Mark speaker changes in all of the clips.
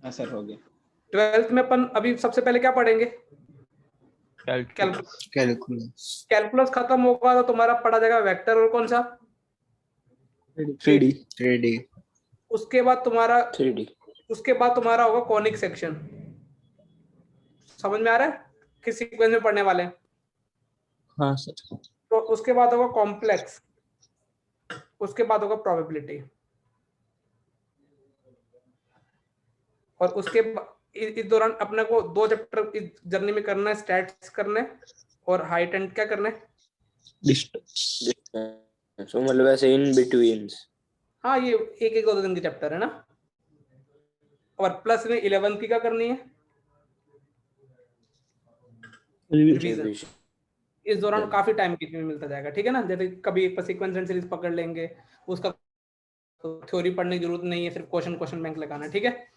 Speaker 1: हाँ सर हो गया।
Speaker 2: 12th में अपन अभी सबसे पहले क्या पढ़ेंगे?
Speaker 1: कैलकुलस।
Speaker 2: कैलकुलस खत्म होगा तो तुम्हारा पढ़ा जाएगा वेक्टर और कौन सा?
Speaker 1: 3D।
Speaker 2: उसके बाद तुम्हारा
Speaker 1: 3D।
Speaker 2: उसके बाद तुम्हारा होगा कॉनिक सेक्शन। समझ में आ रहा है किस सीक्वेंस में पढ़ने वाले हैं?
Speaker 1: हाँ सर।
Speaker 2: तो उसके बाद होगा कॉम्प्लेक्स, उसके बाद होगा प्रोबेबिलिटी, और उसके इस दौरान अपने को 2 चैप्टर इस जर्नी में करना है, स्टैट्स करने और हाइट एंड क्या करना है,
Speaker 1: डिस्टेंस। तो मतलब ऐसे इन बिटवीन।
Speaker 2: हाँ ये एक एक 2 दिन के चैप्टर है ना। और प्लस में 11 की क्या करनी है? रिवीजन। इस दौरान काफी टाइम बीच में मिलता जाएगा, ठीक है ना। जैसे कभी एक सीक्वेंस एंड सीरीज पकड़ लेंगे, उसका थ्योरी पढ़ने की जरूरत नहीं है, सिर्फ क्वेश्चन बैंक लगाना है, ठीक है।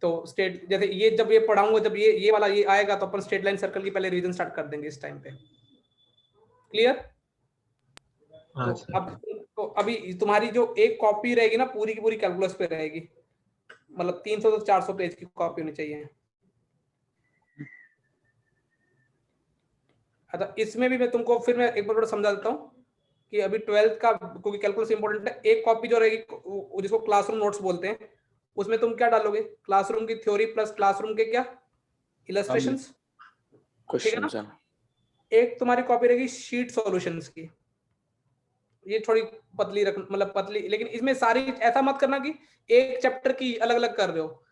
Speaker 2: तो स्टेट जैसे ये जब ये पढ़ाऊंगा, जब ये वाला ये आएगा तो अपन स्ट्रेट लाइन सर्कल की पहले रिवीजन स्टार्ट कर देंगे इस टाइम पे। क्लियर? तो अभी तुम्हारी जो एक कॉपी रहेगी ना पूरी की पूरी कैलकुलस पे रहेगी, मतलब 300 से 400 पेज की कॉपी होनी चाहिए। अच्छा, इसमें भी मैं तुमको फिर मैं एक बार समझा देता हूँ कि अभी 12th का क्योंकि कैलकुलस इंपॉर्टेंट है, एक कॉपी जो रहेगी जिसको क्लासरूम नोट्स बोलते हैं, उसमें तुम क्या डालोगे? क्लासरूम की थ्योरी प्लस क्लासरूम के क्या इलस्ट्रेशंस, ठीक है ना। एक तुम्हारी कॉपी रहेगी शीट सॉल्यूशंस की, ये थोड़ी पतली रख, मतलब पतली, लेकिन इसमें सारी ऐसा मत करना कि एक चैप्टर की अलग अलग कर रहे हो।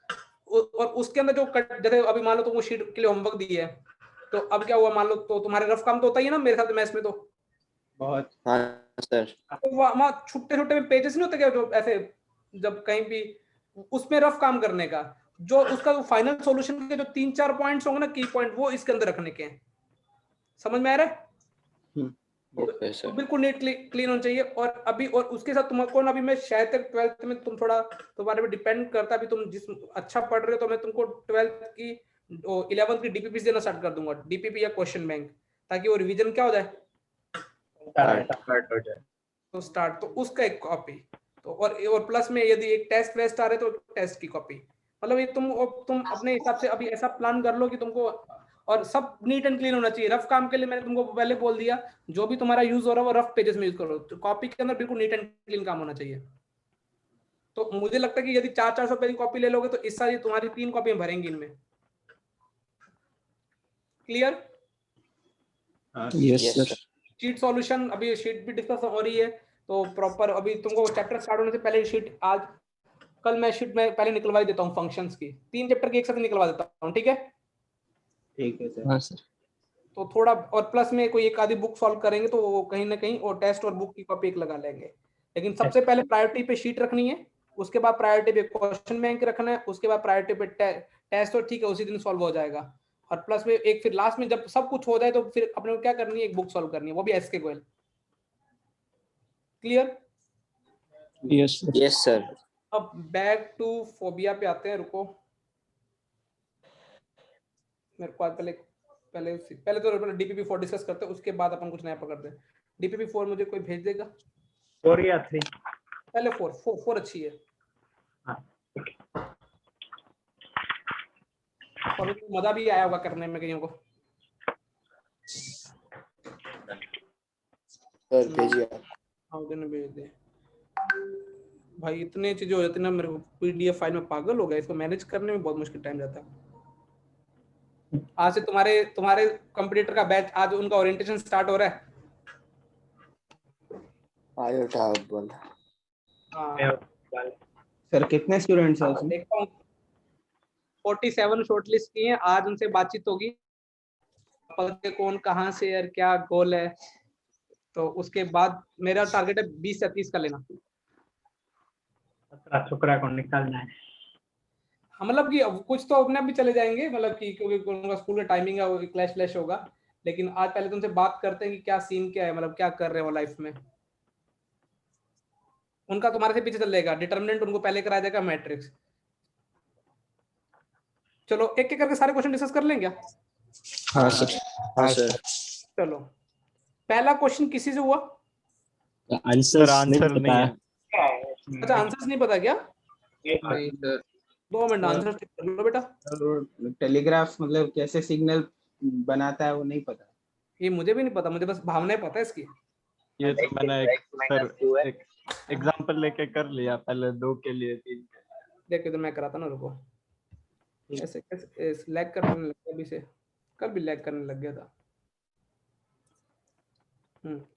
Speaker 2: और उसके अंदर जो कट, जैसे अभी मान लो तुमको शीट के लिए होमवर्क दी है, तो अब क्या हुआ, मान लो तो तुम्हारे रफ काम तो होता ही है ना मेरे साथ मैथ्स में तो बहुत। हाँ सर। तो वहाँ छोटे छोटे पेजेस नहीं होते क्या जो ऐसे, जब कहीं भी उसमें रफ काम करने का, जो उसका फाइनल सॉल्यूशन के जो 3-4 पॉइंट्स होंगे ना, की पॉइंट, वो इसके अंदर रखने के हैं। समझ में आ रहा है? Okay sir. बिल्कुल नीट क्लीन होना चाहिए। और अभी और उसके साथ तुमको ना, अभी मैं शायद तक 12th में तुम थोड़ा तुम्हारे पे डिपेंड करता है, अभी तुम जिस अच्छा पढ़ रहे हो तो मैं तुमको 12th की 11th की डीपीपी देना स्टार्ट कर दूंगा, डीपीपी या क्वेश्चन बैंक, ताकि वो रिवीजन क्या हो जाए, स्टार्ट हो जाए। तो स्टार्ट तो उसका एक कॉपी, तो और प्लस में यदि एक टेस्ट वेस्ट आ रहे तो टेस्ट की कॉपी, मतलब ये तुम अपने हिसाब से अभी ऐसा प्लान कर लो कि तुमको, और सब नीट एंड क्लीन होना चाहिए। रफ काम के लिए मैंने तुमको पहले बोल दिया, जो भी तुम्हारा यूज हो रहा है वो रफ पेजेस में यूज करो, तो कॉपी के अंदर बिल्कुल नीट एंड क्लीन काम होना चाहिए। तो मुझे लगता है कि यदि 400-400 पेज की कॉपी ले लोगे तो इस साल तुम्हारी 3 कॉपी भरेंगी इनमें। Clear? Yes sir. Sheet solution, अभी शीट भी डिस्कस हो रही है, तो प्रॉपर अभी तुमको चैप्टर स्टार्ट होने से पहले शीट, आज कल मैं शीट में पहले निकलवा देता हूँ फंक्शंस की, 3 चैप्टर की एक साथ निकलवा देता हूँ, ठीक है? ठीक है सर। हाँ सर। तो थोड़ा और प्लस में कोई एक आधी बुक सॉल्व करेंगे तो वो कहीं ना कहीं, और टेस्ट और बुक की कॉपी एक लगा लेंगे। लेकिन सबसे पहले प्रायोरिटी पे शीट रखनी है, उसके बाद प्रायोरिटी पे क्वेश्चन बैंक रखना है, उसके बाद प्रायोरिटी पे टेस्ट, तो ठीक है उसी दिन सॉल्व हो जाएगा। और प्लस में एक फिर लास्ट में जब सब कुछ हो जाए तो फिर अपने को क्या करनी है, एक बुक सॉल्व करनी है, वो भी S K Goyal. Clear? Yes sir. अब बैक टू फोबिया पे आते हैं, रुको मेरे को पहले पहले पहले तो डीपीपी 4 डिस्कस करते हैं, उसके बाद अपन कुछ नया पकड़ते हैं। डीपीपी 4 मुझे कोई भेज देगा? 4 या 3? पहले 4 अच्छी है। हाँ और मजा भी आया होगा करने में कईयों को। सर भेजिए। हाँ उधर भेज दे भाई, इतने चीजें हो जाती है ना, मेरे को पीडीएफ फाइल में पागल हो गया, इसको मैनेज करने में बहुत मुश्किल टाइम जाता है। आज से तुम्हारे कंप्यूटर का बैच, आज उनका ओरिएंटेशन स्टार्ट हो रहा है। आयो था बोल। हाँ
Speaker 1: सर कितने स्टूडेंट्स हैं उसमें?
Speaker 2: देखता हूँ 47 शॉर्टलिस्ट की हैं, आज उनसे बातचीत होगी, कौन कहाँ से और क्या गोल है, तो उसके बाद मेरा टारगेट है 20 से 30 का लेना। शुक्र को निकालना है। हाँ मतलब कि कुछ तो अपने आप भी चले जाएंगे, मतलब कि क्योंकि उनका स्कूल का टाइमिंग है, क्लैश फ्लैश होगा, लेकिन आज पहले तुमसे बात करते हैं कि क्या सीन क्या है, मतलब क्या कर रहे हो लाइफ में। उनका तुम्हारे से पीछे चल जाएगा, डिटर्मिनेंट उनको पहले कराया जाएगा, मैट्रिक्स। चलो एक एक करके सारे क्वेश्चन डिस्कस कर लेंगे।
Speaker 1: हाँ सर।
Speaker 2: हाँ सर। चलो पहला क्वेश्चन किसी से हुआ?
Speaker 1: आंसर नहीं पता।
Speaker 2: अच्छा आंसर्स नहीं पता क्या? नहीं सर। 2 मिनट आंसर चेक कर लो बेटा।
Speaker 3: टेलीग्राफ मतलब कैसे सिग्नल बनाता है वो नहीं पता।
Speaker 2: ये मुझे भी नहीं पता, मुझे बस भावनाएं पता है इसकी।
Speaker 4: ये तो मैंने एक एग्जांपल लेके कर लिया, पहले 2 के लिए 3 के लिए।
Speaker 2: देखो तो मैं कराता ना, रुको। ऐसे कैसे लैग करने लग गया अभी से, कल भी लैग करने लग गया था।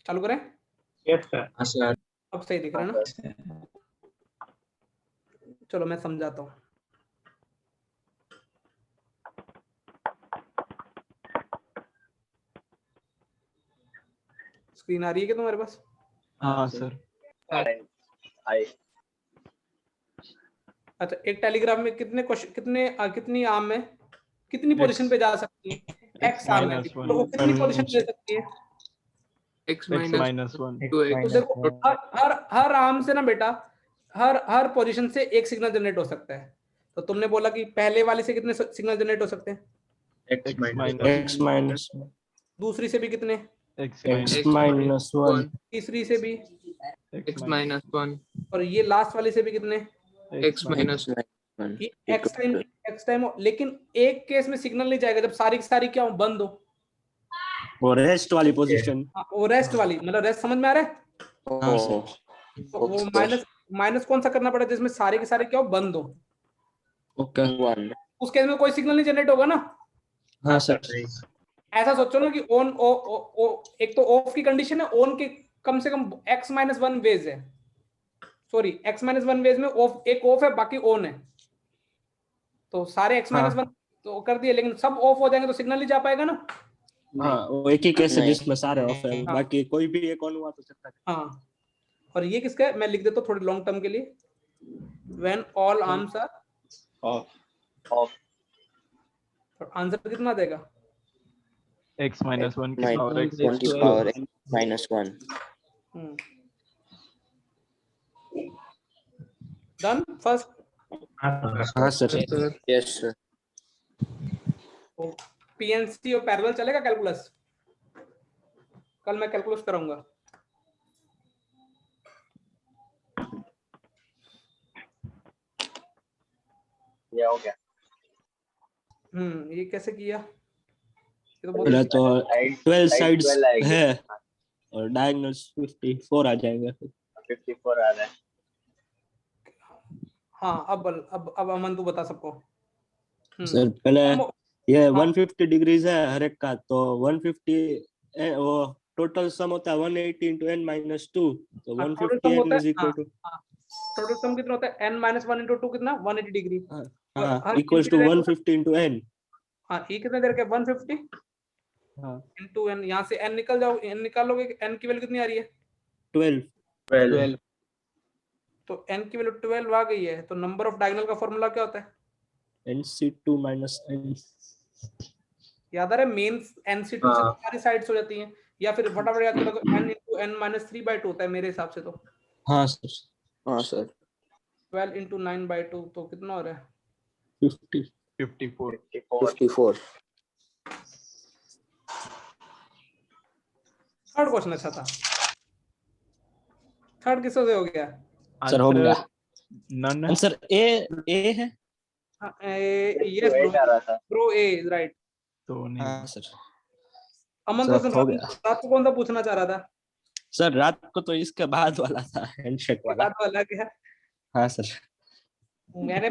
Speaker 2: चालू करें?
Speaker 3: Yes sir.
Speaker 1: हाँ सर।
Speaker 2: अब सही दिख रहा है ना? चलो मैं समझाता हूँ। स्क्रीन आ रही है क्या तुम्हारे पास?
Speaker 4: हाँ सर।
Speaker 2: अच्छा, एक टेलीग्राफ में कितने क्वेश्चन, कितनी आर्म में कितनी पोजीशन पे जा सकती है? एक्स आर्म है, तो वो कितनी पोजीशन ले सकती है?
Speaker 1: x
Speaker 4: -1
Speaker 2: तो देखो हर आर्म से ना बेटा, हर पोजीशन से एक सिग्नल जनरेट हो सकता है। तो तुमने बोला कि पहले वाले से कितने सिग्नल जनरेट हो सकते हैं?
Speaker 1: x minus
Speaker 2: दूसरी से भी कितने?
Speaker 4: x
Speaker 1: -1
Speaker 2: तीसरी से भी?
Speaker 1: x minus 1
Speaker 2: और ये लास्ट वाले से भी कितने?
Speaker 1: x minus 1
Speaker 2: ये एक्स टाइम। लेकिन एक केस में सिग्नल नहीं जाएगा जब सारी की सारी क्या हो, बंद हो।
Speaker 5: और रेस्ट वाली पोजीशन।
Speaker 2: वो रेस्ट वाली, मतलब रेस्ट समझ में आ रहा है?
Speaker 5: हाँ सर।
Speaker 2: तो वो माइनस कौन सा करना पड़ेगा जिसमें सारे के सारे क्या हो, बंद हो।
Speaker 1: ओके 1
Speaker 2: उस केस में कोई सिग्नल नहीं जनरेट होगा ना।
Speaker 1: हाँ सर।
Speaker 2: ऐसा सोचो ना कि ऑन एक तो ऑफ की कंडीशन है, ऑन के कम से कम x-1 वेज है। सॉरी, x-1 वेज में ऑफ, एक ऑफ है बाकी ऑन है। तो सारे x-1 तो कर दिए, लेकिन सब ऑफ हो जाएंगे तो सिग्नल नहीं जा पाएगा ना।
Speaker 5: हाँ, वो एक ही केस है
Speaker 1: नहीं।
Speaker 5: जिसमें सारे ऑफ है,
Speaker 2: हाँ।
Speaker 5: बाकी कोई भी एक ऑन हुआ तो चलता है।
Speaker 2: हाँ, और ये किसका है मैं लिख देता हूँ थोड़े लॉन्ग टर्म के लिए। When all arms are
Speaker 3: off.
Speaker 2: तो आंसर कितना देगा?
Speaker 4: x minus 1 की पावर x
Speaker 1: 1 की power x minus 1
Speaker 2: done first.
Speaker 5: हाँ सर।
Speaker 1: Yes sir.
Speaker 2: पीएनसी और पैरेलल चलेगा कैलकुलस? कल मैं कैलकुलस कराऊंगा।
Speaker 3: ये हो गया।
Speaker 2: ये कैसे किया? ये तो
Speaker 5: पहले तो 12 साइड्स
Speaker 3: आएगी।
Speaker 5: है और डायगोनल्स 54 आ जाएंगे।
Speaker 3: 54 आ रहा है।
Speaker 2: हाँ, अब अमन तू बता सबको।
Speaker 5: सर पहले ये
Speaker 2: हाँ।
Speaker 5: 150 डिग्रीज है हर एक का, तो 150 वो टोटल सम होता है 180 into n minus 2, तो 150 n is equal to
Speaker 2: total sum कितना होता है? n-1 into 2 कितना? 180 डिग्री।
Speaker 5: हाँ इक्वल्स टू 150 into n।
Speaker 2: हाँ, ये कितने देर के? 150
Speaker 5: हाँ
Speaker 2: into n। यहाँ से n निकल जाओ, n निकालोगे, n की वैल्यू कितनी आ रही है?
Speaker 5: 12।
Speaker 2: तो n की वैल्यू 12 आ गई है, तो नंबर ऑफ डायगोनल का फॉर्मूला क्या होता है?
Speaker 5: nc2 minus n।
Speaker 2: याद आ रहा है? मेन nc2 से सारी साइड्स हो जाती हैं, या फिर फटाफट याद करो n into n minus 3/2 होता है मेरे हिसाब से। तो
Speaker 5: हाँ सर।
Speaker 1: हाँ सर।
Speaker 2: 12 into 9/2 तो कितना हो रहा है?
Speaker 4: 54
Speaker 1: 54।
Speaker 2: थर्ड क्वेश्चन अच्छा था। थर्ड किससे हो गया?
Speaker 5: सर हो गया।
Speaker 4: नन
Speaker 5: आंसर ए है।
Speaker 2: Yes bro, A is right.
Speaker 4: तो नहीं।
Speaker 5: हाँ सर।
Speaker 2: अमन
Speaker 5: सर,
Speaker 2: तो
Speaker 5: हो गया।
Speaker 2: रात को कौन सा पूछना चाह रहा था?
Speaker 5: सर रात को तो इसके बाद वाला था, हैंडशेक वाला।
Speaker 2: बात वाला क्या?
Speaker 5: हाँ सर।
Speaker 2: मैंने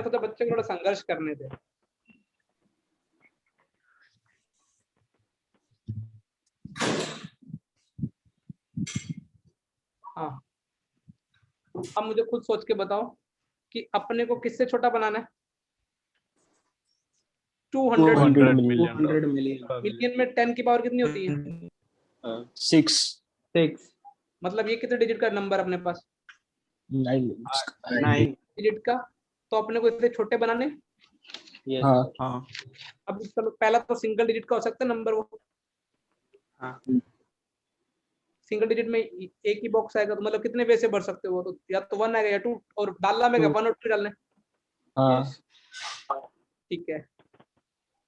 Speaker 2: सोचा बच्चे को थोड़ा संघर्ष करने थे। हाँ, अब मुझे खुद सोच के बताओ कि अपने को किससे छोटा बनाना है? 200 मिलियन में 10 की पावर कितनी होती है?
Speaker 5: 6
Speaker 2: मतलब ये कितने डिजिट का नंबर अपने पास?
Speaker 5: 9
Speaker 2: डिजिट का। तो अपने को इतने छोटे बनाने।
Speaker 5: हाँ
Speaker 2: अब चलो, पहला तो सिंगल डिजिट का हो सकता है नंबर वो। सिंगल डिजिट में एक ही बॉक्स आएगा, तो मतलब कितने वे से भर सकते हो? तो या तो 1 आएगा या 2, और डालना में 1 और 2 डालने। ठीक है,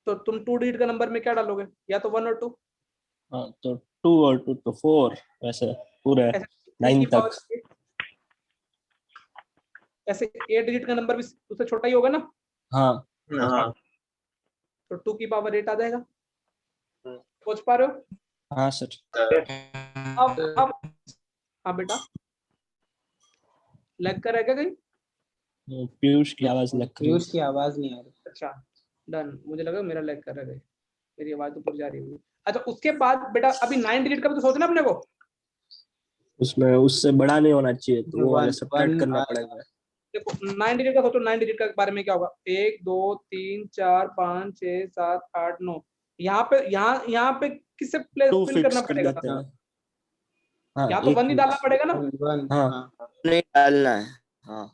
Speaker 2: तो तुम 2 डिजिट का नंबर में क्या डालोगे? या तो 1 और 2।
Speaker 5: हाँ, तो 2 और 2 तो 4, वैसे पूरे 9 तक।
Speaker 2: ऐसे 8 डिजिट का नंबर भी उससे छोटा ही होगा ना,
Speaker 5: हाँ
Speaker 1: हाँ
Speaker 2: तो 2 की पावर 8 आ जाएगा। सोच पा रहे हो?
Speaker 5: हाँ सर।
Speaker 2: अब हाँ बेटा, लग कर रहेगा कहीं?
Speaker 5: पीयूष की आवाज लग रही है।
Speaker 3: पीयूष की आवाज नहीं आ रही।
Speaker 2: अच्छा डन, मुझे लगा मेरा लैग कर रहा है, मेरी आवाज तो पूरी जा रही होगी। अच्छा उसके बाद बेटा अभी 9 डिजिट का भी तो सोचना अपने को।
Speaker 5: उसमें उससे बड़ा नहीं होना चाहिए, तो वो वाला
Speaker 3: वन-
Speaker 5: सब्ट्रैक्ट
Speaker 3: वन
Speaker 5: करना
Speaker 3: आ-
Speaker 5: पड़ेगा।
Speaker 2: देखो 9 डिजिट का सोचो, 9 डिजिट का बारे में क्या होगा, 1 2 3 4 5 6 7 8 9, यहाँ पे किससे प्लेस
Speaker 5: टू
Speaker 2: फिल
Speaker 5: फिक्स
Speaker 2: करना
Speaker 5: कर
Speaker 2: पड़ेगा?
Speaker 5: देते हैं। हाँ
Speaker 2: यहाँ तो
Speaker 5: एक
Speaker 2: 1 ही डालना पड़ेगा ना,
Speaker 3: वन
Speaker 5: हाँ।
Speaker 3: हाँ
Speaker 1: नहीं डालना है। हाँ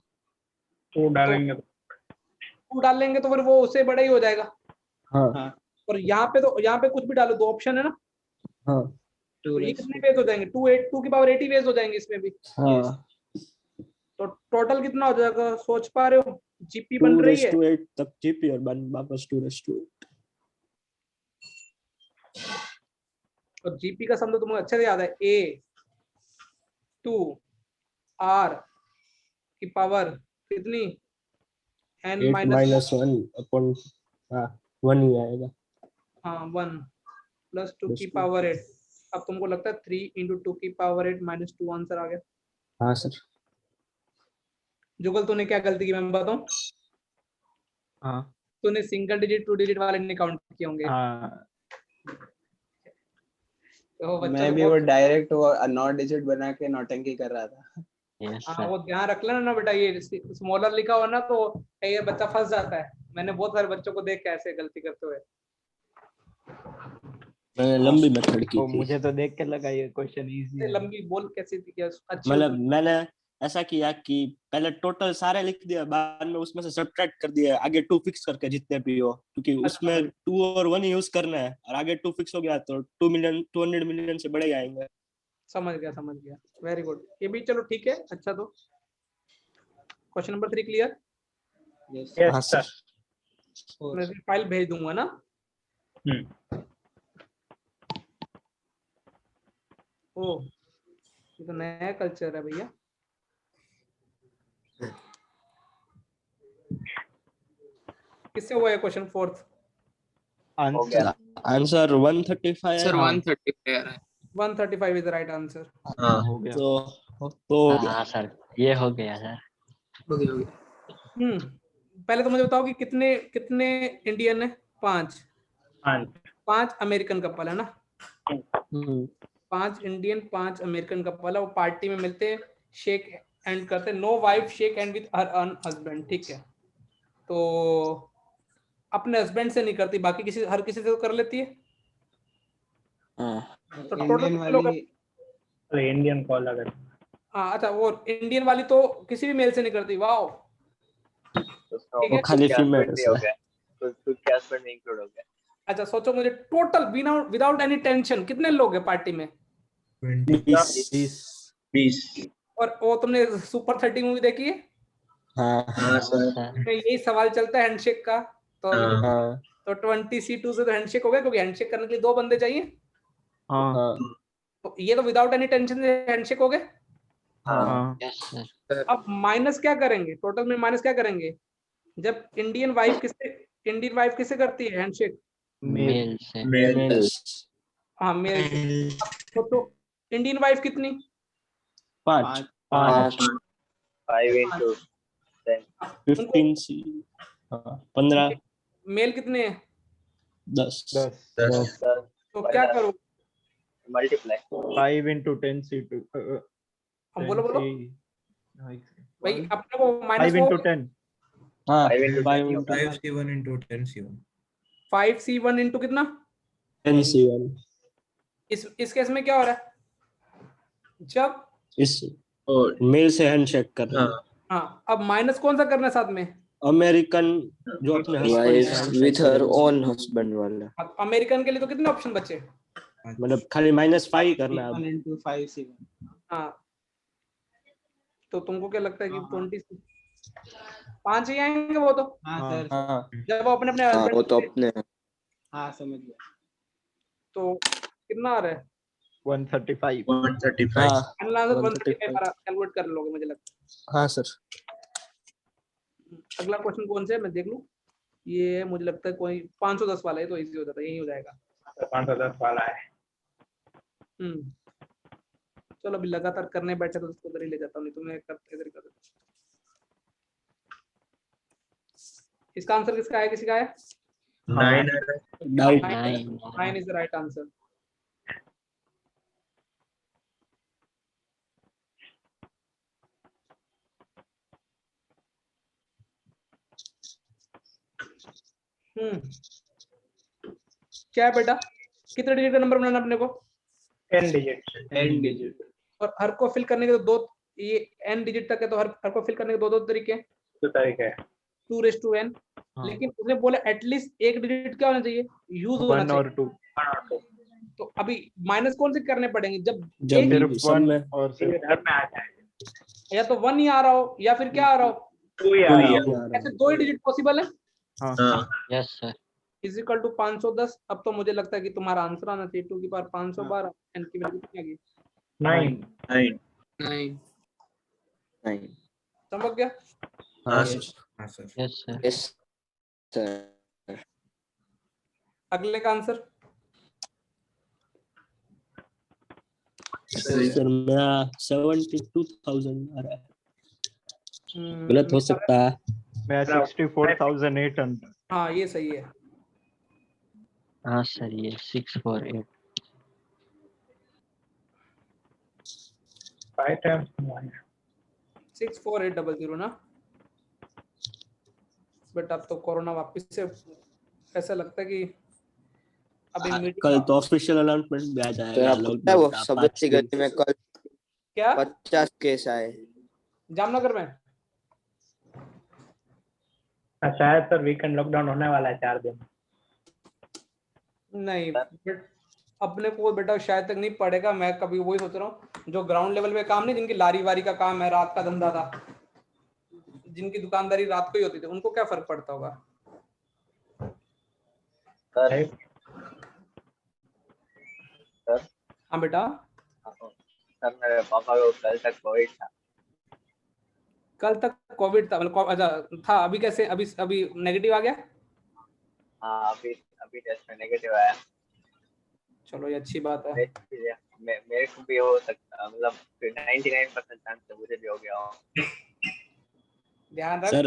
Speaker 4: तो डालेंगे।
Speaker 2: 2 डाल लेंगे तो फिर वो उससे बड़ा ही हो जाएगा।
Speaker 5: हाँ
Speaker 3: हाँ
Speaker 2: और यहाँ पे कुछ भी डालो, 2 ऑप्शन है ना,
Speaker 5: हाँ
Speaker 3: टू
Speaker 2: तो ये कितने बेस हो जाएंगे, 2 की पावर 80 बेस हो जाएंगे इसमें भी।
Speaker 5: हाँ।
Speaker 2: तो टोटल कितना हो जाएगा, सोच पा रहे हो? जीपी
Speaker 5: टू
Speaker 2: बन रही
Speaker 5: रेस
Speaker 2: है,
Speaker 5: टू 8 तक जीपी और वापस 2 रेस टू 8।
Speaker 2: और जीपी का सम तो तुम्हें अच्छे से याद है, ए 2 आर की पावर कितनी, एन
Speaker 5: 8
Speaker 2: माइनस
Speaker 5: -1 अपॉन 1 ही आएगा।
Speaker 2: हाँ 1 प्लस 2 की
Speaker 5: Plus 2।
Speaker 2: पावर 8। अब तुमको लगता है 3 इंटू 2 की पावर 8 माइनस 2 आंसर आ गया।
Speaker 5: हाँ सर।
Speaker 2: जुगल तूने क्या गलती की मैं बताऊं?
Speaker 4: हाँ
Speaker 2: तूने सिंगल डिजिट 2 डिजिट वाले नहीं काउंट किए होंगे।
Speaker 4: हाँ
Speaker 2: तो बच्चों
Speaker 3: मैं
Speaker 2: को
Speaker 3: भी वो डायरेक्ट वो 9 डिजिट बना के नौटंकी कर रहा था।
Speaker 2: हाँ वो ध्यान रख लेना ना बेटा, ये स्मॉलर लिखा हो ना तो ये बच्चा फंस जाता है। मैंने बहुत सारे बच्चों को देख के ऐसे गलती करते हुए।
Speaker 5: मैंने लंबी मेथड की
Speaker 4: तो
Speaker 5: थी।
Speaker 4: मुझे तो देख के लगा ये क्वेश्चन इजी
Speaker 2: इतने
Speaker 4: है।
Speaker 2: लंबी बोल कैसी थी, क्या अच्छी
Speaker 5: मतलब
Speaker 2: होती?
Speaker 5: मैंने ऐसा किया कि पहले टोटल सारे लिख दिया, बाद में उसमें से सब्ट्रैक्ट कर दिया, आगे 2 फिक्स करके जितने भी हो, क्योंकि उसमें 2 और 1 यूज करना है, और आगे 2 फिक्स हो गया तो 200 मिलियन से बड़े ही आएंगे।
Speaker 2: समझ गया, वेरी गुड। ये भी चलो ठीक है, अच्छा। तो क्वेश्चन नंबर 3 क्लियर?
Speaker 3: यस
Speaker 5: हाँ सर।
Speaker 2: मैं फाइल भेज दूंगा ना। ओ ये तो नया कल्चर है भैया। किससे हुआ है question 4th?
Speaker 4: Answer
Speaker 5: answer 135
Speaker 1: sir
Speaker 5: है।
Speaker 1: 130 आ रहा है।
Speaker 2: 135 इज द राइट आंसर।
Speaker 1: हाँ
Speaker 4: हो गया।
Speaker 5: तो
Speaker 6: हाँ सर, ये हो गया सर।
Speaker 1: हो गया।
Speaker 2: पहले तो मुझे बताओ कि कितने कितने इंडियन है? 5। 5 अमेरिकन कपल है ना, 5 इंडियन 5 अमेरिकन कपल है, वो पार्टी में मिलते हैं, शेक एंड करते हैं। No wife shake hand with her own husband, ठीक है। तो अपने हस्बैंड से नहीं करती, बाकी किसी हर किसी से तो कर लेती है।
Speaker 1: हाँ
Speaker 2: तो टोटल
Speaker 3: इंडियन
Speaker 2: कितने लोग हैं?
Speaker 3: वाली
Speaker 4: इंडियन कॉल अगर
Speaker 2: हाँ अच्छा, वो इंडियन वाली तो किसी भी मेल से नहीं करती। वाओ, ठीक
Speaker 5: वो
Speaker 2: है।
Speaker 5: खाली फीमेल्स है।
Speaker 2: अच्छा सोचो मुझे, टोटल विदाउट एनी टेंशन कितने लोग हैं पार्टी में?
Speaker 5: 20।
Speaker 2: और वो तुमने सुपर 30 मूवी देखी है?
Speaker 5: हाँ
Speaker 1: हाँ सर।
Speaker 2: में यही सवाल चलता है हैंडशेक का। तो
Speaker 5: हाँ
Speaker 2: तो 20C2 से तो हैंडशेक हो गया, क्योंकि हैंडशेक करने के लिए 2 बंदे चाहिए।
Speaker 4: हाँ
Speaker 5: हाँ
Speaker 2: तो ये तो विदाउट एनी टेंशन से हैंडशेक हो गए।
Speaker 4: हाँ
Speaker 6: यस सर।
Speaker 2: अब माइनस क्या करेंगे, टोटल में माइनस क्या करेंगे? जब इंडियन वाइफ किससे करती है हैंडशेक?
Speaker 6: मेल से।
Speaker 5: मेल्स
Speaker 2: हाँ मेल से। तो इंडियन वाइफ कितनी?
Speaker 5: 5
Speaker 1: 5
Speaker 2: उनको
Speaker 5: 15C 15
Speaker 2: मेल कितने हैं?
Speaker 5: 10
Speaker 2: तो क्या करो?
Speaker 4: 5 into 10C2
Speaker 2: हम बोलो
Speaker 4: 10C
Speaker 2: भाई, अपने को माइनस
Speaker 4: 5 into 10
Speaker 5: हाँ
Speaker 7: 5C1 into 10C1
Speaker 2: 5C1 into कितना?
Speaker 5: 10C1
Speaker 2: इस केस में क्या हो रहा है? जब
Speaker 5: इस मेल से हैंडशेक कर रहे हैं।
Speaker 2: हाँ, अब माइनस कौन सा करना है साथ में?
Speaker 5: अमेरिकन जो अपने हस्बैंड
Speaker 1: वाइफ
Speaker 5: से handshake
Speaker 1: विथ
Speaker 5: कर
Speaker 1: हर
Speaker 5: रहे हैं।
Speaker 1: ओन हस्बैंड वाला।
Speaker 2: अब अमेरिकन के लिए तो कितने ऑप्शन बचे?
Speaker 5: मतलब खाली -5 करना है अब।
Speaker 3: 1 into 5C1
Speaker 2: हाँ, तो तुमको क्या लगता है कि
Speaker 3: हाँ,
Speaker 2: 20 5 ही आएंगे वो तो,
Speaker 3: हाँ
Speaker 4: हाँ।
Speaker 3: सर
Speaker 5: हाँ
Speaker 2: जब वो अपने अपने
Speaker 1: हाँ वो
Speaker 2: हस्बैंड
Speaker 1: तो अपने
Speaker 3: हाँ समझ गया।
Speaker 2: तो कितना आ रहा है?
Speaker 4: 135
Speaker 7: 135
Speaker 5: हाँ
Speaker 2: फाइनल आंसर 135
Speaker 5: 135
Speaker 2: कैलकुलेट कर लोगे मुझे लगता
Speaker 5: हाँ सर।
Speaker 2: अगला क्वेश्चन कौन सा है मैं देख लूं। ये है, मुझे लगता है कोई 510 वाला है, तो इजी हो जाता है, यही हो जाएगा।
Speaker 3: 510 वाला है।
Speaker 2: चलो अभी लगातार करने बैठे तो उसको उधर ही ले जाता हूँ, नहीं तो मैं करते इधर ही कर देता हूँ। इसका आंसर किसका है, किसी का है?
Speaker 7: 9
Speaker 5: doubt
Speaker 2: 9 is the right answer. क्या है बेटा, कितने डिजिट का नंबर बनाना अपने को?
Speaker 3: 10 डिजिट।
Speaker 2: और हर को फिल करने के तो दो, ये n डिजिट तक है तो हर को फिल करने के दो तरीके हैं। 2n, लेकिन उसने बोला एटलीस्ट एक डिजिट क्या होना चाहिए, यूज होना
Speaker 4: 1 और
Speaker 2: चाहिए।
Speaker 4: 2
Speaker 2: तो अभी माइनस कौन से करने पड़ेंगे, जब
Speaker 5: जब
Speaker 4: सिर्फ
Speaker 5: सब
Speaker 4: 1
Speaker 5: में
Speaker 4: और सिर्फ
Speaker 3: घर में आ जाए
Speaker 2: या तो 1 ही आ रहा हो या फिर क्या आ रहा हो,
Speaker 3: 2 ही आ रहा है।
Speaker 2: ऐसे दो ही डिजिट पॉसिबल है।
Speaker 7: हाँ
Speaker 6: yes sir.
Speaker 2: Is equal to 510। अब तो मुझे लगता है कि तुम्हारा आंसर आना चाहिए 2 की पावर 512, n की वैल्यू कितनी आ गई?
Speaker 3: 9।
Speaker 1: 9 9
Speaker 2: समझ गया?
Speaker 7: हाँ sir
Speaker 6: yes sir.
Speaker 1: Yes sir.
Speaker 2: अगले का आंसर
Speaker 5: सर मेरा 72,000 आ रहा है, गलत हो सकता है।
Speaker 4: मैं 64,800।
Speaker 2: हाँ ये सही है।
Speaker 6: हाँ सर, ये 648।
Speaker 3: 5 times
Speaker 2: 64800 ना। बट अब तो कोरोना वापस से ऐसा लगता है कि अभी मीटिंग
Speaker 5: कल तो ऑफिशियल अनाउंसमेंट भी आ
Speaker 1: तो
Speaker 5: जाएगा।
Speaker 1: आपको पता है वो सब्जेक्ट गली में कल
Speaker 2: क्या
Speaker 1: 50 केस आए।
Speaker 2: जामनगर में?
Speaker 3: शायद सर वीकेंड लॉकडाउन होने वाला है 4 दिन।
Speaker 2: नहीं बट अपने को बेटा शायद तक नहीं पड़ेगा। मैं कभी वही सोच रहा हूँ, जो ग्राउंड लेवल पे काम नहीं, जिनकी लारी वारी का काम है, रात का धंधा था, जिनकी दुकानदारी रात को ही होती थी, उनको क्या फर्क पड़ता होगा? हाँ बेटा,
Speaker 8: सर मेरे पापा को कल तक कोविड था।
Speaker 2: कल तक कोविड था, मतलब अच्छा था। अभी कैसे, अभी नेगेटिव आ गया?
Speaker 8: हाँ अभी टेस्ट में नेगेटिव आया।
Speaker 2: चलो ये अच्छी बात है।
Speaker 8: मेरे को भी हो सकता, मतलब 99% चांस है मुझे भी हो गया हो।
Speaker 2: ध्यान रख।
Speaker 5: सर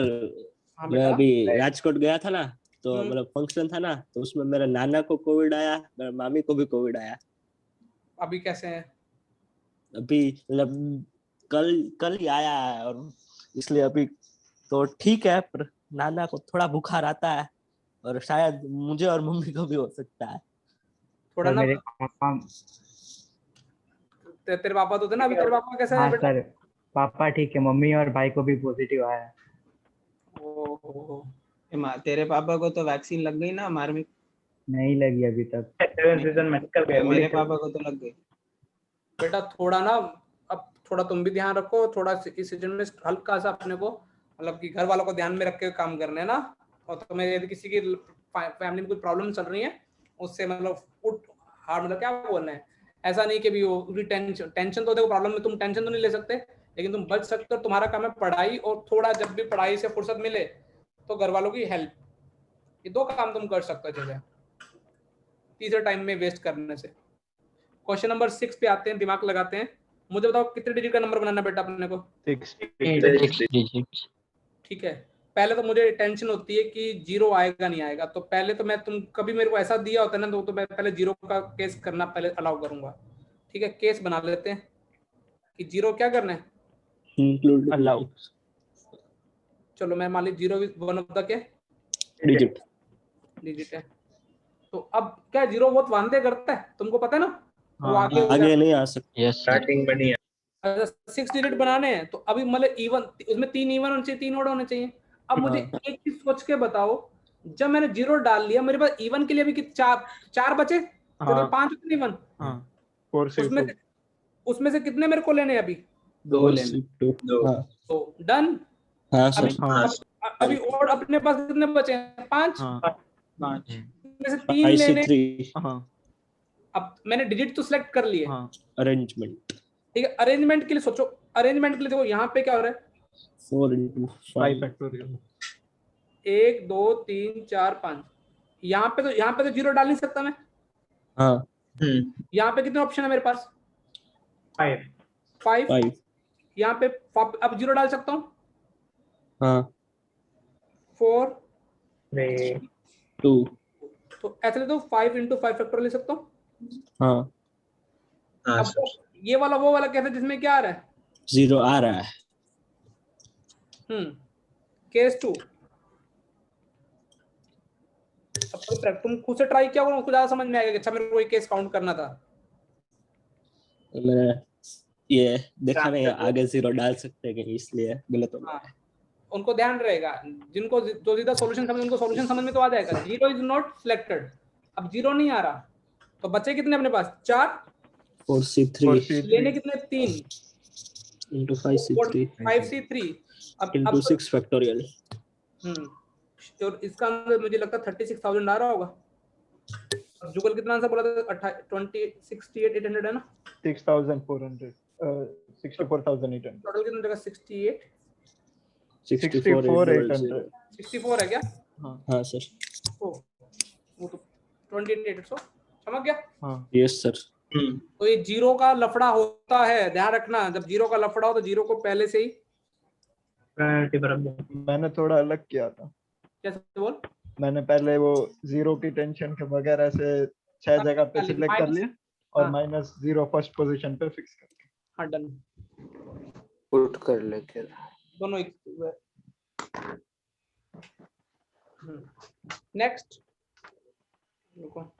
Speaker 2: हाँ
Speaker 5: मैं
Speaker 2: बेटा,
Speaker 5: अभी राजकोट गया था ना, तो
Speaker 2: हम्म।
Speaker 5: मतलब फंक्शन था ना, तो उसमें मेरे नाना को कोविड आया, मेरे मामी को भी कोविड आया।
Speaker 2: अभी कैसे है?
Speaker 5: अभी मतलब कल ही आया है, और इसलिए अभी तो ठीक है, पर नाना को थोड़ा बुखार आता है, और शायद मुझे और मम्मी को भी हो सकता है।
Speaker 2: थोड़ा ना
Speaker 3: मेरे पापा,
Speaker 2: तेरे पापा तो थे ना, अभी तेरे पापा कैसा है
Speaker 3: हाँ
Speaker 2: बेटा?
Speaker 3: सर पापा ठीक है, मम्मी और भाई को भी पॉजिटिव आया है।
Speaker 2: ओहो,
Speaker 3: तेरे पापा को तो वैक्सीन लग गई ना मार्मिक? नहीं लगी अभी तक। 7 सीजन में निकल गए। मेरे पापा को तो लग गई।
Speaker 2: बेटा थोड़ा ना, अब थोड़ा तुम भी ध्यान रखो, थोड़ा इस सीजन में हल्का सा अपने को, मतलब कि घर वालों को ध्यान में रख के काम करने है ना। और तुम्हें यदि किसी की फैमिली में कोई प्रॉब्लम चल रही है, उससे मतलब हार्ड, मतलब क्या बोलना है, ऐसा नहीं कि भी वो टेंशन तो देखो, प्रॉब्लम में तुम टेंशन तो नहीं ले सकते, लेकिन तुम बच सकते हो। तुम्हारा काम है पढ़ाई, और थोड़ा जब भी पढ़ाई से फुर्सत मिले तो घर वालों की हेल्प, ये 2 काम तुम कर सकते हो जगह तीसरे टाइम में वेस्ट करने से। क्वेश्चन नंबर 6 पे आते हैं, दिमाग लगाते हैं। मुझे बताओ कितने डिजिट का नंबर बनाना बेटा अपने को?
Speaker 6: 6 डिजिट्स।
Speaker 2: ठीक है, पहले तो मुझे टेंशन होती है कि 0 आएगा नहीं आएगा, तो पहले तो मैं, तुम कभी मेरे को ऐसा दिया होता है ना, तो मैं पहले 0 का केस करना पहले अलाउ करूंगा। ठीक है, केस बना लेते हैं कि 0 क्या करना है,
Speaker 5: इंक्लूड
Speaker 4: अलाउ
Speaker 2: चलो मैं मान ली 0 1 ऑफ द के डिजिट है। तो अब क्या 0 बहुत वांदे करता है, तुमको पता है ना, वो
Speaker 4: हाँ,
Speaker 2: आगे
Speaker 5: नहीं आ सकता।
Speaker 6: Yes sir.
Speaker 7: स्टार्टिंग बनी है।
Speaker 2: 6 डिजिट बनाने हैं, तो अभी मतलब इवन, उसमें 3 इवन होने चाहिए, 3 ओड होने चाहिए। अब मुझे एक चीज सोच के बताओ, जब मैंने 0 डाल लिया, मेरे पास इवन के लिए भी चार बचे, तो 5 इवन।
Speaker 4: हाँ 4 से
Speaker 2: उसमें से कितने मेरे को लेने हैं अभी?
Speaker 3: 2 लेने।
Speaker 2: तो डन।
Speaker 5: हाँ
Speaker 2: अभी
Speaker 5: सर।
Speaker 2: अभी और अपने पास कितने बचे हैं? 5।
Speaker 3: 5
Speaker 2: में से 3 लेने।
Speaker 5: 3
Speaker 2: अब मैंने डिजिट तो सिलेक्ट कर लिए।
Speaker 5: अरेंजमेंट।
Speaker 2: ठीक है, अरेंजमेंट के लिए सोचो, अरेंजमेंट के लिए देखो यहाँ पे क्या हो रहा है,
Speaker 5: 4 into 5
Speaker 4: फैक्टोरियल।
Speaker 2: 1 2 3 4 5, यहाँ पे तो जीरो डाल नहीं सकता मैं।
Speaker 5: हाँ
Speaker 2: यहाँ पे कितने ऑप्शन है मेरे पास?
Speaker 3: 5
Speaker 2: 5।
Speaker 5: 5
Speaker 2: यहाँ पे अब जीरो डाल सकता हूँ।
Speaker 5: हाँ
Speaker 2: 4
Speaker 3: 3
Speaker 5: 2
Speaker 2: तो ऐसे तो 5 × 5 फैक्टोरियल ले सकता हूँ।
Speaker 5: हाँ
Speaker 7: हाँ
Speaker 2: अब
Speaker 7: सर
Speaker 2: ये वाला वो वाला कैसे जिसमें क्या आ रहा है?
Speaker 5: 0 आ रहा है।
Speaker 2: केस 2। अब तुम खुद से ट्राई किया, मुझको ज्यादा समझ में आएगा कि अच्छा मेरे को ये केस काउंट करना था।
Speaker 5: मैंने ये देखा नहीं है, आगे 0 डाल सकते हैं कि इसलिए गलत हो गया।
Speaker 2: हाँ, उनको ध्यान रहेगा, जिनको जो सीधा सॉल्यूशन समझ, उनको सॉल्यूशन समझ में तो आ जाएगा। 0 इज नॉट सिलेक्टेड, अब 0 नहीं आ रहा तो बचे कितने अपने पास? 4।
Speaker 5: 4C3
Speaker 2: लेने कितने? 3
Speaker 5: into 5C3
Speaker 2: 5C3 अब
Speaker 5: into 6 फैक्टोरियल।
Speaker 2: और इसका अंदर मुझे लगता है 36,000 आ रहा होगा। अब जुगल कितना आंसर बोला था? 68,800 है ना?
Speaker 4: 6,400 64,800
Speaker 2: टोटल कितना जगह? 68
Speaker 5: 64,800
Speaker 2: 64 है क्या?
Speaker 5: हाँ सर।
Speaker 2: ओ वो तो 28,800 समझ गया।
Speaker 4: हाँ
Speaker 5: यस सर।
Speaker 2: तो ये जीरो का लफड़ा होता है, ध्यान रखना। जब जीरो का लफड़ा हो तो जीरो को पहले से ही
Speaker 3: प्रायोरिटी पर रख दो।
Speaker 4: मैंने थोड़ा अलग किया था।
Speaker 2: कैसे बोल?
Speaker 4: मैंने पहले वो 0 की टेंशन के वगैरह से 6 जगह पे सिलेक्ट कर लिया और -0 फर्स्ट पोजीशन पे फिक्स कर दिया।
Speaker 2: हाँ डन,
Speaker 1: पुट कर लेके
Speaker 2: दोनों एक। नेक्स्ट रुको,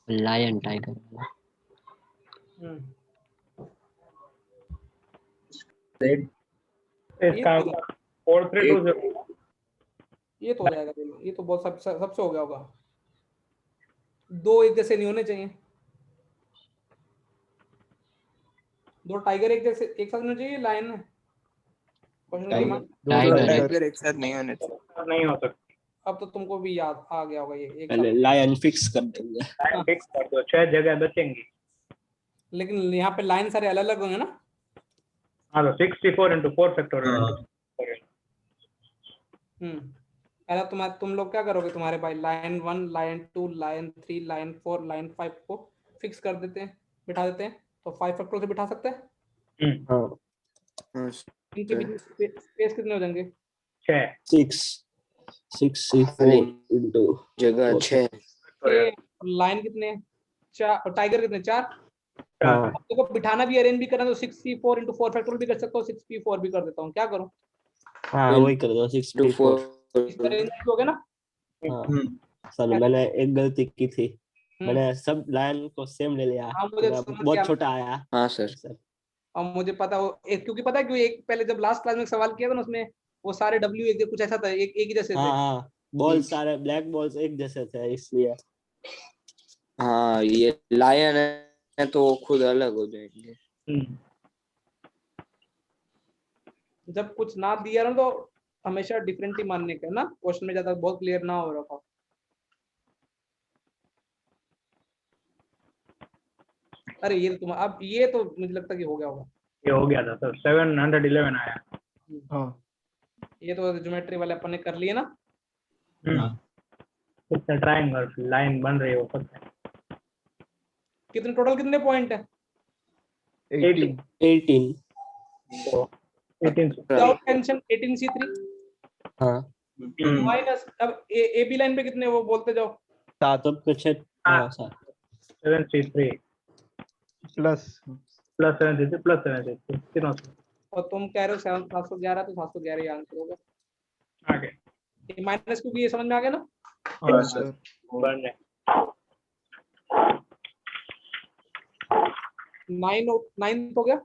Speaker 6: लायन टाइगर
Speaker 3: इसका 4320
Speaker 2: ये तो हो जाएगा। ये तो बहुत सबसे हो गया होगा। 2 एक जैसे नहीं होने चाहिए, 2 टाइगर एक जैसे एक साथ होने चाहिए। लाइन
Speaker 6: टाइगर
Speaker 1: एक साथ नहीं होने चाहिए।
Speaker 3: नहीं हो सकता।
Speaker 2: अब तो तुमको भी याद आ गया होगा ये एक
Speaker 5: पहले
Speaker 2: साथ।
Speaker 5: लायन फिक्स कर देंगे।
Speaker 3: लाइन फिक्स कर दो, 6 जगह बचेंगी।
Speaker 2: लेकिन यहाँ पे लाइन सारे अलग अलग होंगे ना।
Speaker 3: हाँ तो 64 × 4 फैक्टोरियल।
Speaker 2: पहला तुम लोग क्या करोगे? तुम्हारे भाई line 1 line 2 line 3 line 4 line 5 को फिक्स कर देते हैं, बिठा देते हैं। तो 5 फैक्टोरियल से बिठा सकते हैं।
Speaker 5: हाँ
Speaker 2: इनके बीच स्पेस कितने हो जाएंगे?
Speaker 3: 6
Speaker 5: 6C4 into
Speaker 1: जगह 6
Speaker 2: लाइन कितने? 4। टाइगर कितने? 4।
Speaker 5: हाँ
Speaker 2: देखो बिठाना भी अरेंज भी करना तो 6C4 × 4 फैक्टोरियल भी कर सकता हूँ। 6P4 भी कर देता हूँ। क्या करूँ?
Speaker 5: हाँ वही कर दो 6P4।
Speaker 2: इसका अरेंज हो गया ना।
Speaker 5: हाँ सर मैंने एक गलती की थी, मैंने सब लाइन को सेम ले लिया।
Speaker 2: हाँ, मुझे समझ गया।
Speaker 5: बहुत छोटा आया।
Speaker 1: हाँ सर।
Speaker 2: और मुझे पता हो क्योंकि पता है क्यों? एक पहले जब लास्ट क्लास में सवाल किया था ना, उसमें वो सारे W एक कुछ ऐसा था, एक ही जैसे थे।
Speaker 5: हाँ बॉल सारे ब्लैक बॉल्स एक जैसे थे इसलिए।
Speaker 1: हाँ ये लायन है तो खुद अलग हो जाएंगे।
Speaker 2: जब कुछ ना दिया ना तो हमेशा डिफरेंट ही मानने का ना, क्वेश्चन में ज्यादा बहुत क्लियर ना हो रहा। अरे ये तुम अब ये तो मुझे लगता कि हो गया होगा।
Speaker 3: ये हो गया था सर, 711 आया।
Speaker 4: हाँ
Speaker 2: ये तो ज्योमेट्री वाले अपन ने कर लिए ना।
Speaker 3: कितना ट्रायंगल लाइन बन रही है वो पता है।
Speaker 2: कितने टोटल कितने पॉइंट है?
Speaker 5: 18
Speaker 3: तो 18
Speaker 2: विदाउट टेंशन 18C3
Speaker 5: हाँ
Speaker 2: माइनस अब ए बी लाइन पे कितने वो बोलते जाओ।
Speaker 5: 7 अब कुछ
Speaker 3: 7C3
Speaker 4: प्लस
Speaker 3: 7C3 7C3 तीनों से
Speaker 2: और तुम कह रहे हो 711 तो 711 ही आंसर होगा।
Speaker 3: आगे
Speaker 2: ये माइनस क्योंकि ये समझ में आ गया ना।
Speaker 4: हाँ सर।
Speaker 3: बन रहे
Speaker 2: 9 हो गया।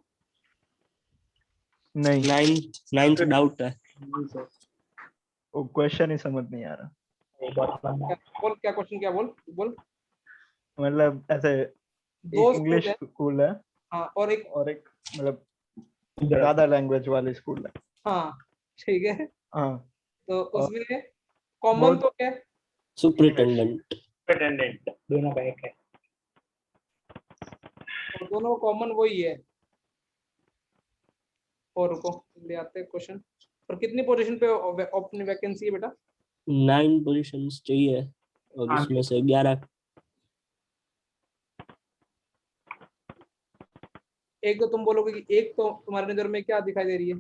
Speaker 4: नहीं
Speaker 5: 9th डाउट है।
Speaker 4: वो क्वेश्चन ही समझ नहीं आ रहा।
Speaker 2: बोल क्या क्वेश्चन? क्या बोल
Speaker 4: मतलब ऐसे
Speaker 2: दो
Speaker 4: एक इंग्लिश स्कूल है
Speaker 2: हाँ और एक
Speaker 4: मतलब ज्यादा लैंग्वेज वाली स्कूल है।
Speaker 2: हाँ ठीक है।
Speaker 4: हाँ
Speaker 2: तो उसमें कॉमन तो क्या है?
Speaker 5: सुपरिटेंडेंट
Speaker 3: दोनों का एक है।
Speaker 2: तो दोनों कॉमन वही है। और रुको ले आते हैं क्वेश्चन। और कितनी पोजीशन पे ओपन वैकेंसी है बेटा?
Speaker 5: 9 पोजीशंस चाहिए और उसमें से 11।
Speaker 2: एक तो तुम बोलोगे कि एक तो तुम्हारे नजर में क्या दिखाई दे रही है?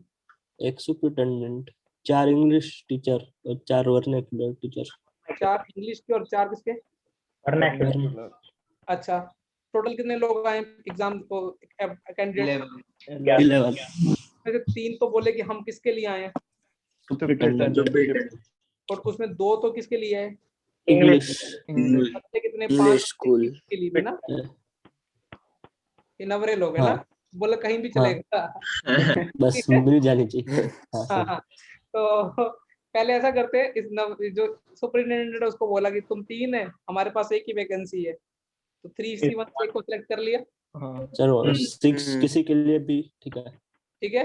Speaker 5: एक सुपरिटेंडेंट, 4 इंग्लिश टीचर और 4 वर्नाक्युलर टीचर।
Speaker 2: 4 इंग्लिश के और 4 किसके? अच्छा, टोटल कितने लोग आए एग्जाम को कैंडिडेट?
Speaker 5: 11।
Speaker 2: में 3 तो बोले कि हम किसके लिए आए हैं,
Speaker 5: सुपरिटेंडेंट,
Speaker 2: और उसमें 2 तो किसके लिए है?
Speaker 5: इंग्लिश,
Speaker 2: बच्चे कितने? 5
Speaker 1: इंग्लिश स्कूल
Speaker 2: के लिए भी ना, ये नवरे लोग है ना, बोले कहीं भी चलेगा।
Speaker 5: बस मिल जानी चाहिए।
Speaker 2: हाँ हाँ, तो पहले ऐसा करते हैं, जो सुपरिटेंडेंट है उसको बोला कि तुम 3 है, हमारे पास एक ही वैकेंसी है, तो 3C1 से को सिलेक्ट कर लिया।
Speaker 5: चलो 6 किसी के लिए भी ठीक है।
Speaker 2: ठीक है,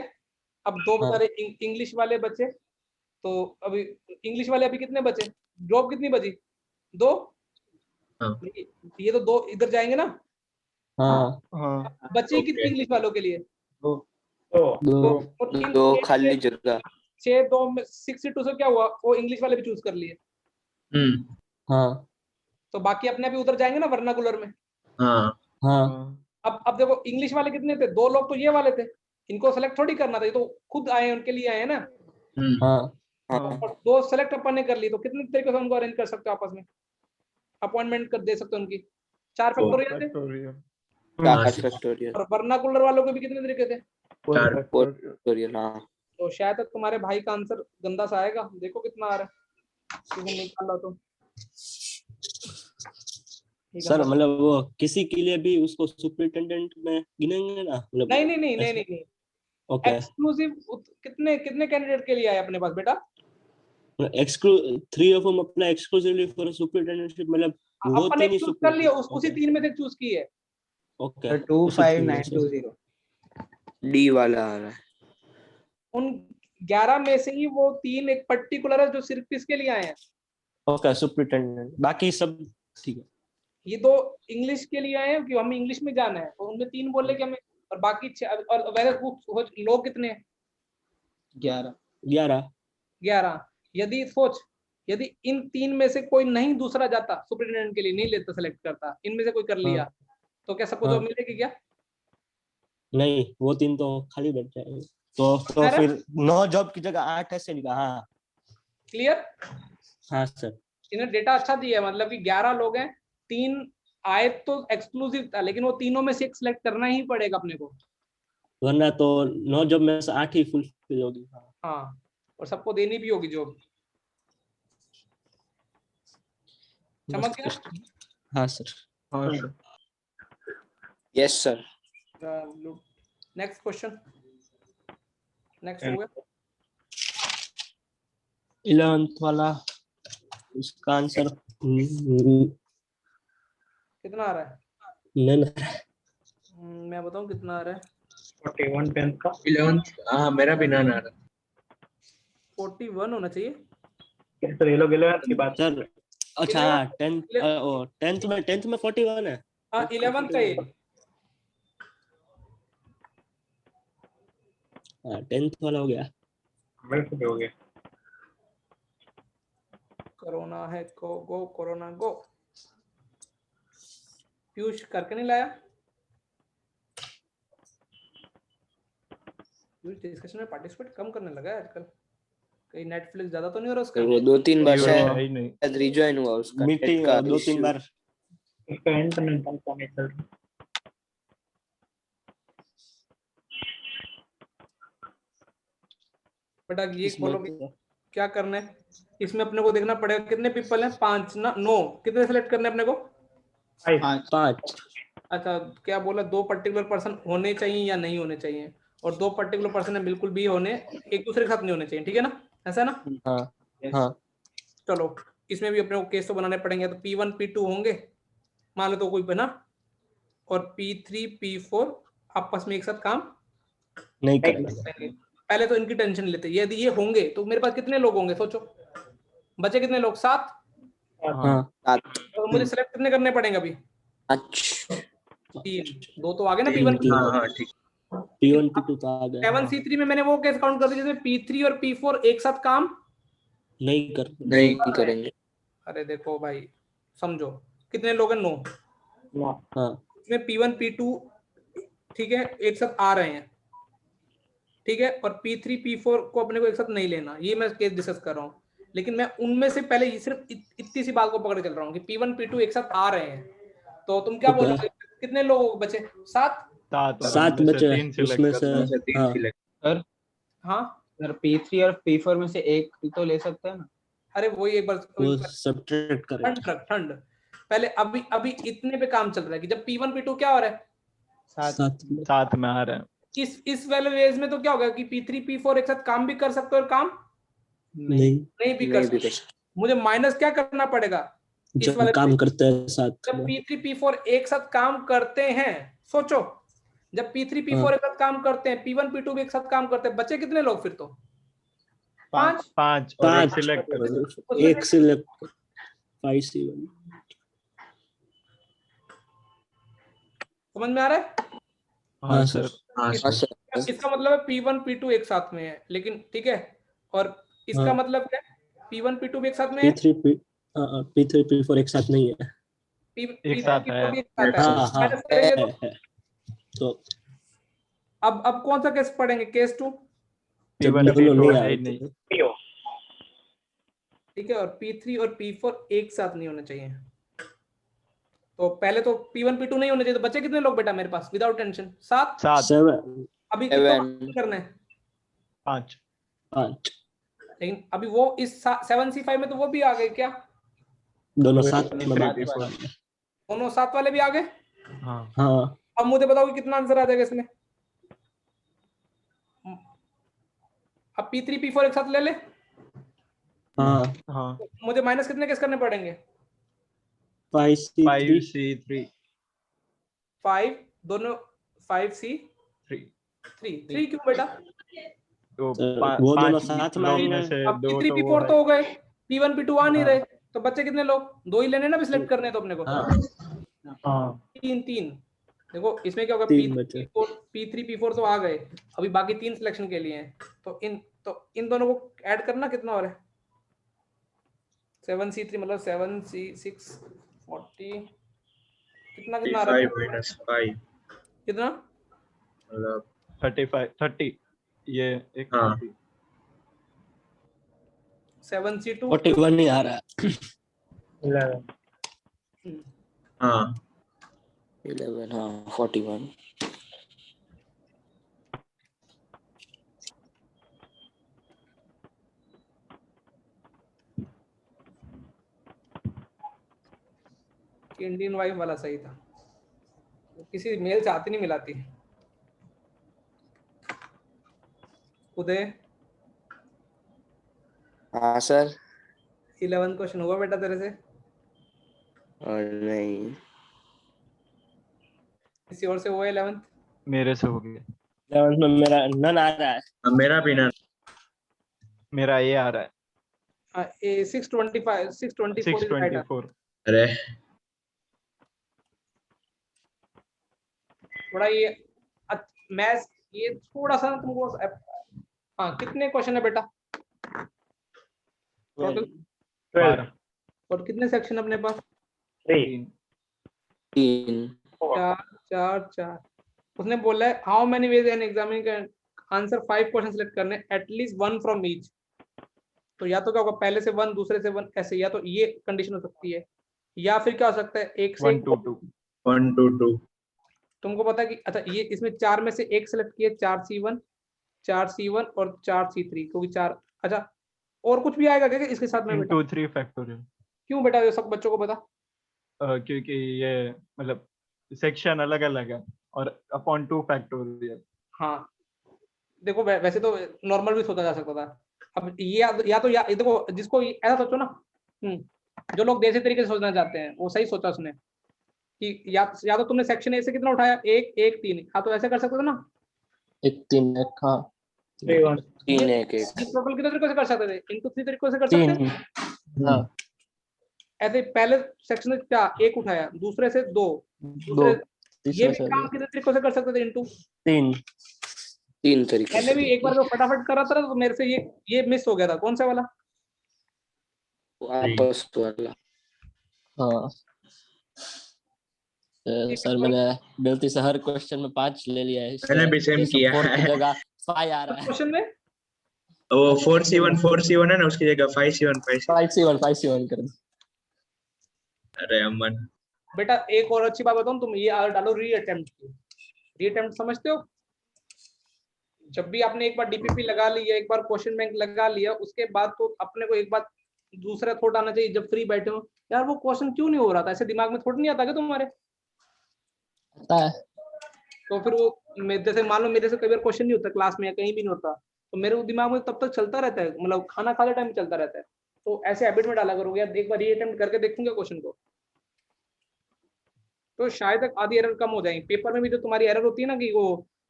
Speaker 2: अब 2 बेचारे इंग्लिश वाले बचे, तो अभी इंग्लिश वाले अभी कितने बचे? जॉब कितनी बची? 2। ये तो 2 इधर जाएंगे ना।
Speaker 5: हाँ
Speaker 2: बची कितनी इंग्लिश वालों के लिए?
Speaker 1: 2 खाली जगह।
Speaker 2: 6 2 में 62 से क्या हुआ, वो इंग्लिश वाले भी चूज कर लिए।
Speaker 5: हाँ
Speaker 2: तो बाकी अपने भी उधर जाएंगे ना वर्नाकुलर में।
Speaker 5: हाँ
Speaker 2: अब देखो इंग्लिश वाले कितने थे? 2 लोग तो ये वाले थे, इनको सेलेक्ट थोड़ी करना था, ये तो खुद आए उनके लिए आए हैं ना। और 2 सेलेक्ट अपन ने कर ली, तो कितने तरीके से उनको अरेंज कर सकते हो आपस में, अपॉइंटमेंट कर दे सकते हो उनकी। 4 फैक्टोरियल थे। और वर्नाकुलर वालों के भी कितने तरीके थे?
Speaker 1: 4 फैक्टोरियल। हाँ,
Speaker 2: तो शायद तक तुम्हारे भाई का आंसर गंदा सा आएगा, देखो कितना आ रहा है, तुमने निकाल लो तो।
Speaker 5: सर मतलब वो किसी के लिए भी उसको सुपरिटेंडेंट में गिनेंगे ना, मतलब
Speaker 2: नहीं।
Speaker 5: ओके,
Speaker 2: एक्सक्लूसिव कितने कैंडिडेट के लिए आए अपने पास बेटा?
Speaker 5: 3 ऑफ them अपना एक्सक्लूसिवली फॉर सुपरिटेंडेंटशिप, मतलब वो
Speaker 2: अपन
Speaker 5: तीन ही
Speaker 2: चूज कर लिया, उसी 3 में से चूज की है।
Speaker 5: ओके
Speaker 3: 25920
Speaker 1: डी वाला आ रहा है।
Speaker 2: उन 11 में से ही वो 3 एक पर्टिकुलर है जो सिर्फ किसके लिए आए हैं?
Speaker 5: ओके सुपरिटेंडेंट, बाकी सब ठीक है।
Speaker 2: ये 2 इंग्लिश के लिए आए हैं कि हमें इंग्लिश में जाना है, तो उनमें 3 बोले कि हमें, और बाकी और वैसे लोग कितने हैं? 11। यदि इन 3 में से कोई नहीं दूसरा जाता, सुपरिटेंडेंट के लिए नहीं लेता, सेलेक्ट करता, इनमें से कोई कर लिया, तो क्या सबको जॉब मिलेगी क्या?
Speaker 5: नहीं, वो 3 तो खाली बैठ जाएंगे, तो फिर 9 जॉब की जगह 8 ऐसे निकला। हाँ
Speaker 2: क्लियर?
Speaker 5: हाँ सर,
Speaker 2: इन्हें डेटा अच्छा दिया है, मतलब कि 11 लोग हैं, 3 आए तो एक्सक्लूसिव था, लेकिन वो तीनों में से एक सिलेक्ट करना ही पड़ेगा अपने को,
Speaker 5: वरना तो 9 जॉब में से 8 ही फुलफिल होगी।
Speaker 2: हाँ, और सबको देनी भी होगी जॉब। समझ गया?
Speaker 5: हाँ sir.
Speaker 1: Yes sir.
Speaker 2: Next question, next हो गया
Speaker 5: 11th वाला, उसका आंसर
Speaker 2: कितना आ रहा है? मैं बताऊं कितना आ रहा है?
Speaker 3: 41 10th का
Speaker 7: 11th। हाँ मेरा भी नाना आ रहा।
Speaker 2: 41 होना चाहिए
Speaker 3: सर, ये लोग 11th की बात
Speaker 5: सर। अच्छा 10th में 41 है।
Speaker 2: हाँ 11th का ये।
Speaker 5: हाँ 10th वाला हो गया।
Speaker 3: हो गया।
Speaker 2: कोरोना है गो कोरोना गो। पीयूष करके नहीं लाया? पीयूष डिस्कशन में पार्टिसिपेट कम करने लगा है आजकल, कहीं नेटफ्लिक्स ज्यादा तो नहीं हो रहा उसका?
Speaker 1: वो 2-3 बार शायद रिजॉइन हुआ उसका,
Speaker 5: मीटिंग 2-3 बार।
Speaker 3: इसका इंटरनेट का नहीं चल रहा।
Speaker 2: बेटा ये बोलो क्या करना है इसमें, अपने को देखना पड़ेगा कितने पीपल हैं, 5 ना 9, कितने सेलेक्ट करने अपने को?
Speaker 5: 5।
Speaker 2: अच्छा, क्या बोला, 2 पर्टिकुलर पर्सन होने चाहिए या नहीं होने चाहिए, और 2 पर्टिकुलर पर्सन है बिल्कुल भी होने, एक दूसरे के साथ नहीं होने चाहिए, ठीक है ना, ऐसा ना?
Speaker 5: हाँ
Speaker 2: चलो इसमें भी अपने को केस तो बनाने पड़ेंगे, तो P1 P2 होंगे मान लो तो कोई बना, और P3 P4 आपस में एक साथ काम
Speaker 5: नहीं करेंगे।
Speaker 2: पहले तो इनकी टेंशन लेते, यदि ये होंगे तो मेरे पास कितने लोग होंगे, सोचो बचे कितने लोग? 7। तो मुझे सिलेक्ट कितने करने पड़ेंगे अभी? 3। 2 तो आगे ना P1
Speaker 7: हाँ ठीक।
Speaker 5: P1 P2 तो आ गया।
Speaker 2: 7C3 में मैंने वो केस काउंट कर दिया जिसमें P3 और P4 एक साथ काम
Speaker 5: नहीं
Speaker 1: करेंगे।
Speaker 2: अरे देखो भाई समझो कितने लोग हैं, 9।
Speaker 5: हाँ
Speaker 2: इसमें P1 P2 ठीक है एक साथ आ रहे हैं, ठीक है, और P3 P4 को अपने को एक साथ नहीं लेना, ये मैं केस डिस्कस कर रहा हूँ। लेकिन मैं उनमें से पहले सिर्फ इतनी सी बात को पकड़ के चल रहा हूँ कि P1 P2 एक साथ आ रहे हैं, तो तुम क्या
Speaker 5: ठीक है।
Speaker 2: बोलोगे कितने लोग बचे? 7।
Speaker 5: 7 बचे,
Speaker 4: 3
Speaker 5: उसमें
Speaker 4: सिलेक्ट
Speaker 5: से
Speaker 7: उसमें से 3
Speaker 5: हाँ
Speaker 7: सिलेक्ट।
Speaker 3: सर
Speaker 2: हाँ
Speaker 3: सर P3 और P4 में से एक तो ले सकते हैं ना?
Speaker 2: अरे वही एक बार
Speaker 5: वो सब्ट्रैक्ट करें।
Speaker 2: ठंड पहले अभी इतने पे काम चल रहा है कि जब P1 P2 क्या हो रहा है
Speaker 3: 7
Speaker 4: साथ में आ रहे हैं।
Speaker 2: इस वाले वेज में, तो क्या होगा कि P3 P4 एक साथ काम भी कर सकते हो और काम
Speaker 5: नहीं
Speaker 2: नहीं भी कर सकते। मुझे माइनस क्या करना पड़ेगा इस
Speaker 5: जब
Speaker 2: वाले
Speaker 5: काम करते हैं साथ
Speaker 2: जब
Speaker 5: में।
Speaker 2: P3 P4 एक साथ काम करते हैं, सोचो जब P3 P4
Speaker 5: हाँ।
Speaker 2: एक साथ काम करते हैं, P1 P2 भी एक साथ काम करते हैं, बचे कितने लोग फिर? तो 5।
Speaker 4: 5 और एक
Speaker 5: 5
Speaker 4: सिलेक्ट
Speaker 5: और एक सिलेक्ट 5C1।
Speaker 2: समझ में आ रहा है?
Speaker 4: हाँ सर।
Speaker 7: हाँ
Speaker 1: हाँ
Speaker 7: सर।
Speaker 1: सर।
Speaker 2: इसका मतलब है P1 P2 एक साथ में है, लेकिन ठीक है, और इसका
Speaker 5: हाँ।
Speaker 2: मतलब क्या है? P1 P2 भी एक साथ में है,
Speaker 5: P3 P4 एक साथ नहीं है।
Speaker 4: एक साथ है।
Speaker 2: P3 P4 भी एक साथ है।
Speaker 5: हाँ हाँ
Speaker 2: माइनस करेंगे
Speaker 5: है। तो
Speaker 2: अब कौन सा केस पढ़ेंगे? केस 2,
Speaker 5: जब
Speaker 4: P1
Speaker 5: दोनों
Speaker 4: P2
Speaker 5: नहीं
Speaker 4: है
Speaker 5: आए
Speaker 4: ही
Speaker 5: थे।
Speaker 4: नहीं।
Speaker 2: ठीक है, और P3 और P4 एक साथ नहीं होने चाहिए। तो पहले तो P1 P2 नहीं होने चाहिए, तो बचे कितने लोग बेटा मेरे पास विदाउट टेंशन? 7।
Speaker 5: 7
Speaker 2: अभी कितना
Speaker 1: 7
Speaker 2: करना है?
Speaker 4: 5
Speaker 2: लेकिन अभी वो इस 7C5 में तो वो भी आ गए क्या?
Speaker 5: दोनों साथ में
Speaker 4: 3
Speaker 5: बात
Speaker 4: P4।
Speaker 2: दोनों 7 वाले भी आ गए।
Speaker 4: हाँ
Speaker 5: हाँ
Speaker 2: अब मुझे बताओ कि कितना आंसर आ जाएगा इसमें? अब P3 P4 एक साथ ले ले,
Speaker 5: हाँ
Speaker 4: हाँ।
Speaker 2: मुझे माइनस कितने केस करने पड़ेंगे?
Speaker 5: 5C3
Speaker 4: 5C3
Speaker 2: 5 दोनों 5C3 क्यों बेटा?
Speaker 4: तो
Speaker 5: वो दोनों
Speaker 4: 5
Speaker 5: साथ में
Speaker 4: लोग
Speaker 5: आएंगे।
Speaker 4: में से
Speaker 2: अब
Speaker 4: 2
Speaker 2: P3
Speaker 4: तो वो
Speaker 2: P4
Speaker 4: है।
Speaker 2: तो हो गए, P1 P2 आ नहीं
Speaker 4: हाँ।
Speaker 2: रहे, तो बच्चे कितने लोग? 2 ही लेने ना, भी सिलेक्ट करने हैं तो अपने को।
Speaker 5: हाँ
Speaker 2: 3 देखो इसमें क्या होगा?
Speaker 5: 3 बचे।
Speaker 2: P3 P4 तो आ गए, अभी बाकी 3 सिलेक्शन के लिए हैं, तो इन दोनों को ऐड करना कितना हो रहा है? 7C3 मतलब 7C6 40 कितना आ रहा है?
Speaker 7: 5 - 5
Speaker 2: कितना?
Speaker 7: मतलब
Speaker 4: 30 ये एक
Speaker 7: हाँ।
Speaker 2: 7C2
Speaker 5: 41 नहीं आ रहा है।
Speaker 3: 11
Speaker 7: हाँ
Speaker 1: 11 हाँ 41
Speaker 2: इंडियन वाइफ वाला सही था, किसी मेल से आती नहीं मिलाती। उदय
Speaker 1: हाँ सर।
Speaker 2: 11 क्वेश्चन हुआ बेटा तेरे से?
Speaker 1: और नहीं
Speaker 2: किसी और से हुआ 11?
Speaker 4: मेरे से हो गया।
Speaker 5: 11 में मेरा नन आ रहा है।
Speaker 7: मेरा भी ना।
Speaker 4: मेरा ये आ रहा है
Speaker 2: 624 is right.
Speaker 4: 624।
Speaker 7: अरे
Speaker 2: थोड़ा ये मैथ्स ये थोड़ा सा तुमको हाँ, कितने क्वेश्चन है बेटा टोटल?
Speaker 4: 12
Speaker 2: और कितने सेक्शन अपने पास?
Speaker 4: 3
Speaker 2: 4 उसने बोला है how many ways an examiner can answer 5 question select करने, एटलीस्ट 1 फ्रॉम ईच। तो या तो क्या होगा, पहले से 1 दूसरे से 1 ऐसे, या तो ये कंडीशन हो सकती है, या फिर क्या हो सकता है 1 से
Speaker 4: 1 2 2
Speaker 7: 1 2 2
Speaker 2: तुमको पता है कि अच्छा ये इसमें 4 में से एक सिलेक्ट किए, 4C1 और 4C3, क्योंकि 4 अच्छा और कुछ भी आएगा क्या इसके साथ में बेटा?
Speaker 4: 2 3 फैक्टोरियल।
Speaker 2: क्यों बेटा ये सब बच्चों को पता?
Speaker 4: क्योंकि ये मतलब सेक्शन अलग अलग है और अपॉन 2 फैक्टोरियल।
Speaker 2: हाँ देखो वैसे तो नॉर्मल भी सोचा जा सकता था। अब ये या देखो जिसको ऐसा सोचो ना, जो लोग देसी तरीके से सोचना चाहते हैं वो सही सोचा उसने कि या तो तुमने सेक्शन ए से कितना उठाया 1 1 3, हाँ तो ऐसे कर सकते थे ना
Speaker 5: 1 3 1 हाँ
Speaker 1: 3 1 1
Speaker 2: टोटल कितने तरीके से कर सकते थे? इनको 3 तरीकों से कर सकते
Speaker 5: 3
Speaker 2: थे।
Speaker 5: हाँ
Speaker 2: ऐसे पहले सेक्शन से क्या 1 उठाया, दूसरे से 2,
Speaker 5: 2
Speaker 2: ये
Speaker 5: तीसरे
Speaker 2: भी
Speaker 5: से
Speaker 2: काम कितने तरीकों से कर सकते थे? इनटू
Speaker 5: 3
Speaker 1: 3 तरीके
Speaker 2: मैंने
Speaker 1: से
Speaker 2: भी एक बार जो फटाफट करा था तो मेरे से ये मिस हो गया था। कौन सा वाला?
Speaker 1: वापस वाला।
Speaker 6: हाँ सर मैंने गलती से हर क्वेश्चन में 5 ले लिया है,
Speaker 7: मैंने भी सेम किया
Speaker 6: फोर की
Speaker 7: है।
Speaker 6: जगह 5 आ रहा है।
Speaker 2: क्वेश्चन में
Speaker 7: वो 4C1 है ना, उसकी जगह 5C1
Speaker 6: 5C1 कर दो।
Speaker 7: अरे अमन,
Speaker 2: बेटा एक और अच्छी बात बताऊं, तुम ये डालो री अटेम्प्ट की। री अटेम्प्ट समझते हो? जब भी आपने एक बार डीपीपी लगा लिया, एक बार क्वेश्चन बैंक लगा लिया, उसके बाद तो अपने को एक बार दूसरा थॉट आना चाहिए जब फ्री बैठे हो, यार वो क्वेश्चन क्यों नहीं हो रहा था, ऐसे दिमाग में थॉट नहीं आता क्या तुम्हारे?
Speaker 6: आता है।
Speaker 2: तो फिर वो जैसे मान लो मेरे से कई बार क्वेश्चन नहीं होता क्लास में या कहीं भी नहीं होता, तो मेरे दिमाग में तब तक चलता रहता है, मतलब खाना खाते टाइम चलता रहता है। तो ऐसे हैबिट में डाला करोगे, यार एक बार री अटेम्प्ट करके देखूंगा क्वेश्चन को, तो शायद तक आधी एरर कम हो जाएगी। पेपर में भी जो तुम्हारी एरर होती है ना कि वो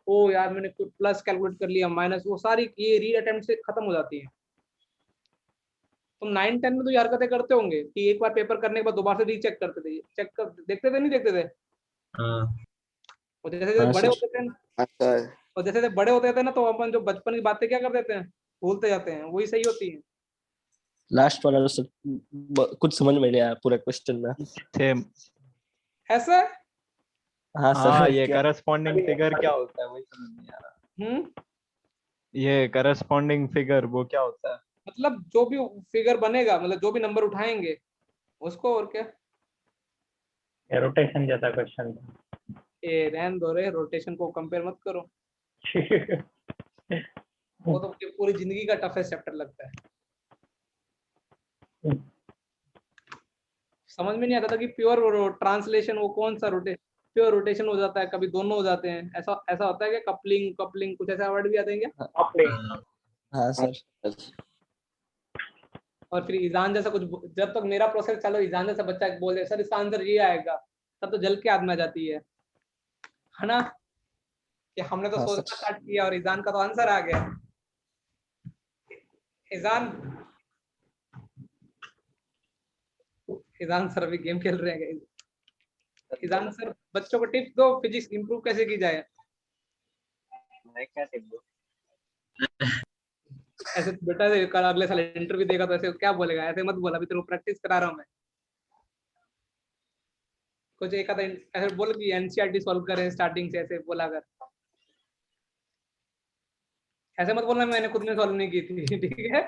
Speaker 2: ओ यार मैंने प्लस कैलकुलेट कर लिया माइनस, वो सारी ये री अटेम्प्ट से खत्म हो जाती है। तुम 9-10 में तो ये हरकतें करते होंगे कि एक बार पेपर करने के बाद दोबारा से रीचेक करते थे, चेक कर देखते थे, नहीं देखते थे?
Speaker 7: हाँ
Speaker 2: और जैसे जैसे बड़े होते थे और जैसे जैसे बड़े होते थे ना, तो अपन जो बचपन की बातें क्या कर देते हैं, भूलते जाते हैं, वही सही होती है।
Speaker 6: लास्ट वाला सर कुछ समझ में नहीं आया पूरे क्वेश्चन में।
Speaker 4: सेम।
Speaker 2: ऐसा है?
Speaker 6: हाँ सर।
Speaker 4: हाँ, ये करस्पॉन्डिंग फिगर क्या होता है वही समझ नहीं आ रहा। ये करस्पॉन्डिंग फिगर वो क्या होता है?
Speaker 2: मतलब जो भी फिगर बनेगा, मतलब जो भी नंबर उठाएंगे उसको, और क्या?
Speaker 3: रोटेशन जैसा क्वेश्चन था।
Speaker 2: ए रहन दो रे, रोटेशन को कंपेयर मत करो। वो तो मुझे पूरी जिंदगी का टफेस्ट चैप्टर लगता है। समझ में नहीं आता था कि प्योर ट्रांसलेशन वो कौन सा प्योर रोटेशन हो जाता है, कभी दोनों हो जाते हैं, ऐसा ऐसा होता है क्या? कपलिंग कुछ ऐसा वर्ड भी आते हैं क्या?
Speaker 6: हाँ सर।
Speaker 2: और फिर ईजान जैसा कुछ, जब तक मेरा प्रोसेस चलो ईजान जैसा बच्चा बोल दे सर इसका आंसर ये आएगा, तब तो जल के आदमी आ जाती है ना, कि हमने तो
Speaker 6: हाँ,
Speaker 2: सोचना स्टार्ट किया और ईजान का तो आंसर आ गया। ईजान सर अभी गेम खेल रहे हैं। ईजान सर बच्चों को टिप्स दो, फिजिक्स इंप्रूव कैसे की जाए।
Speaker 8: मैं क्या टिप दूं?
Speaker 2: ऐसे बेटा से कल अगले साल इंटरव्यू देगा तो ऐसे क्या बोलेगा, ऐसे मत बोला, अभी तेरे को प्रैक्टिस करा रहा हूँ मैं। कुछ एक आधा ऐसे बोल कि एनसीईआरटी सॉल्व करें स्टार्टिंग से, ऐसे बोला कर। ऐसे मत बोलना मैंने खुद ने सॉल्व नहीं की थी, ठीक है?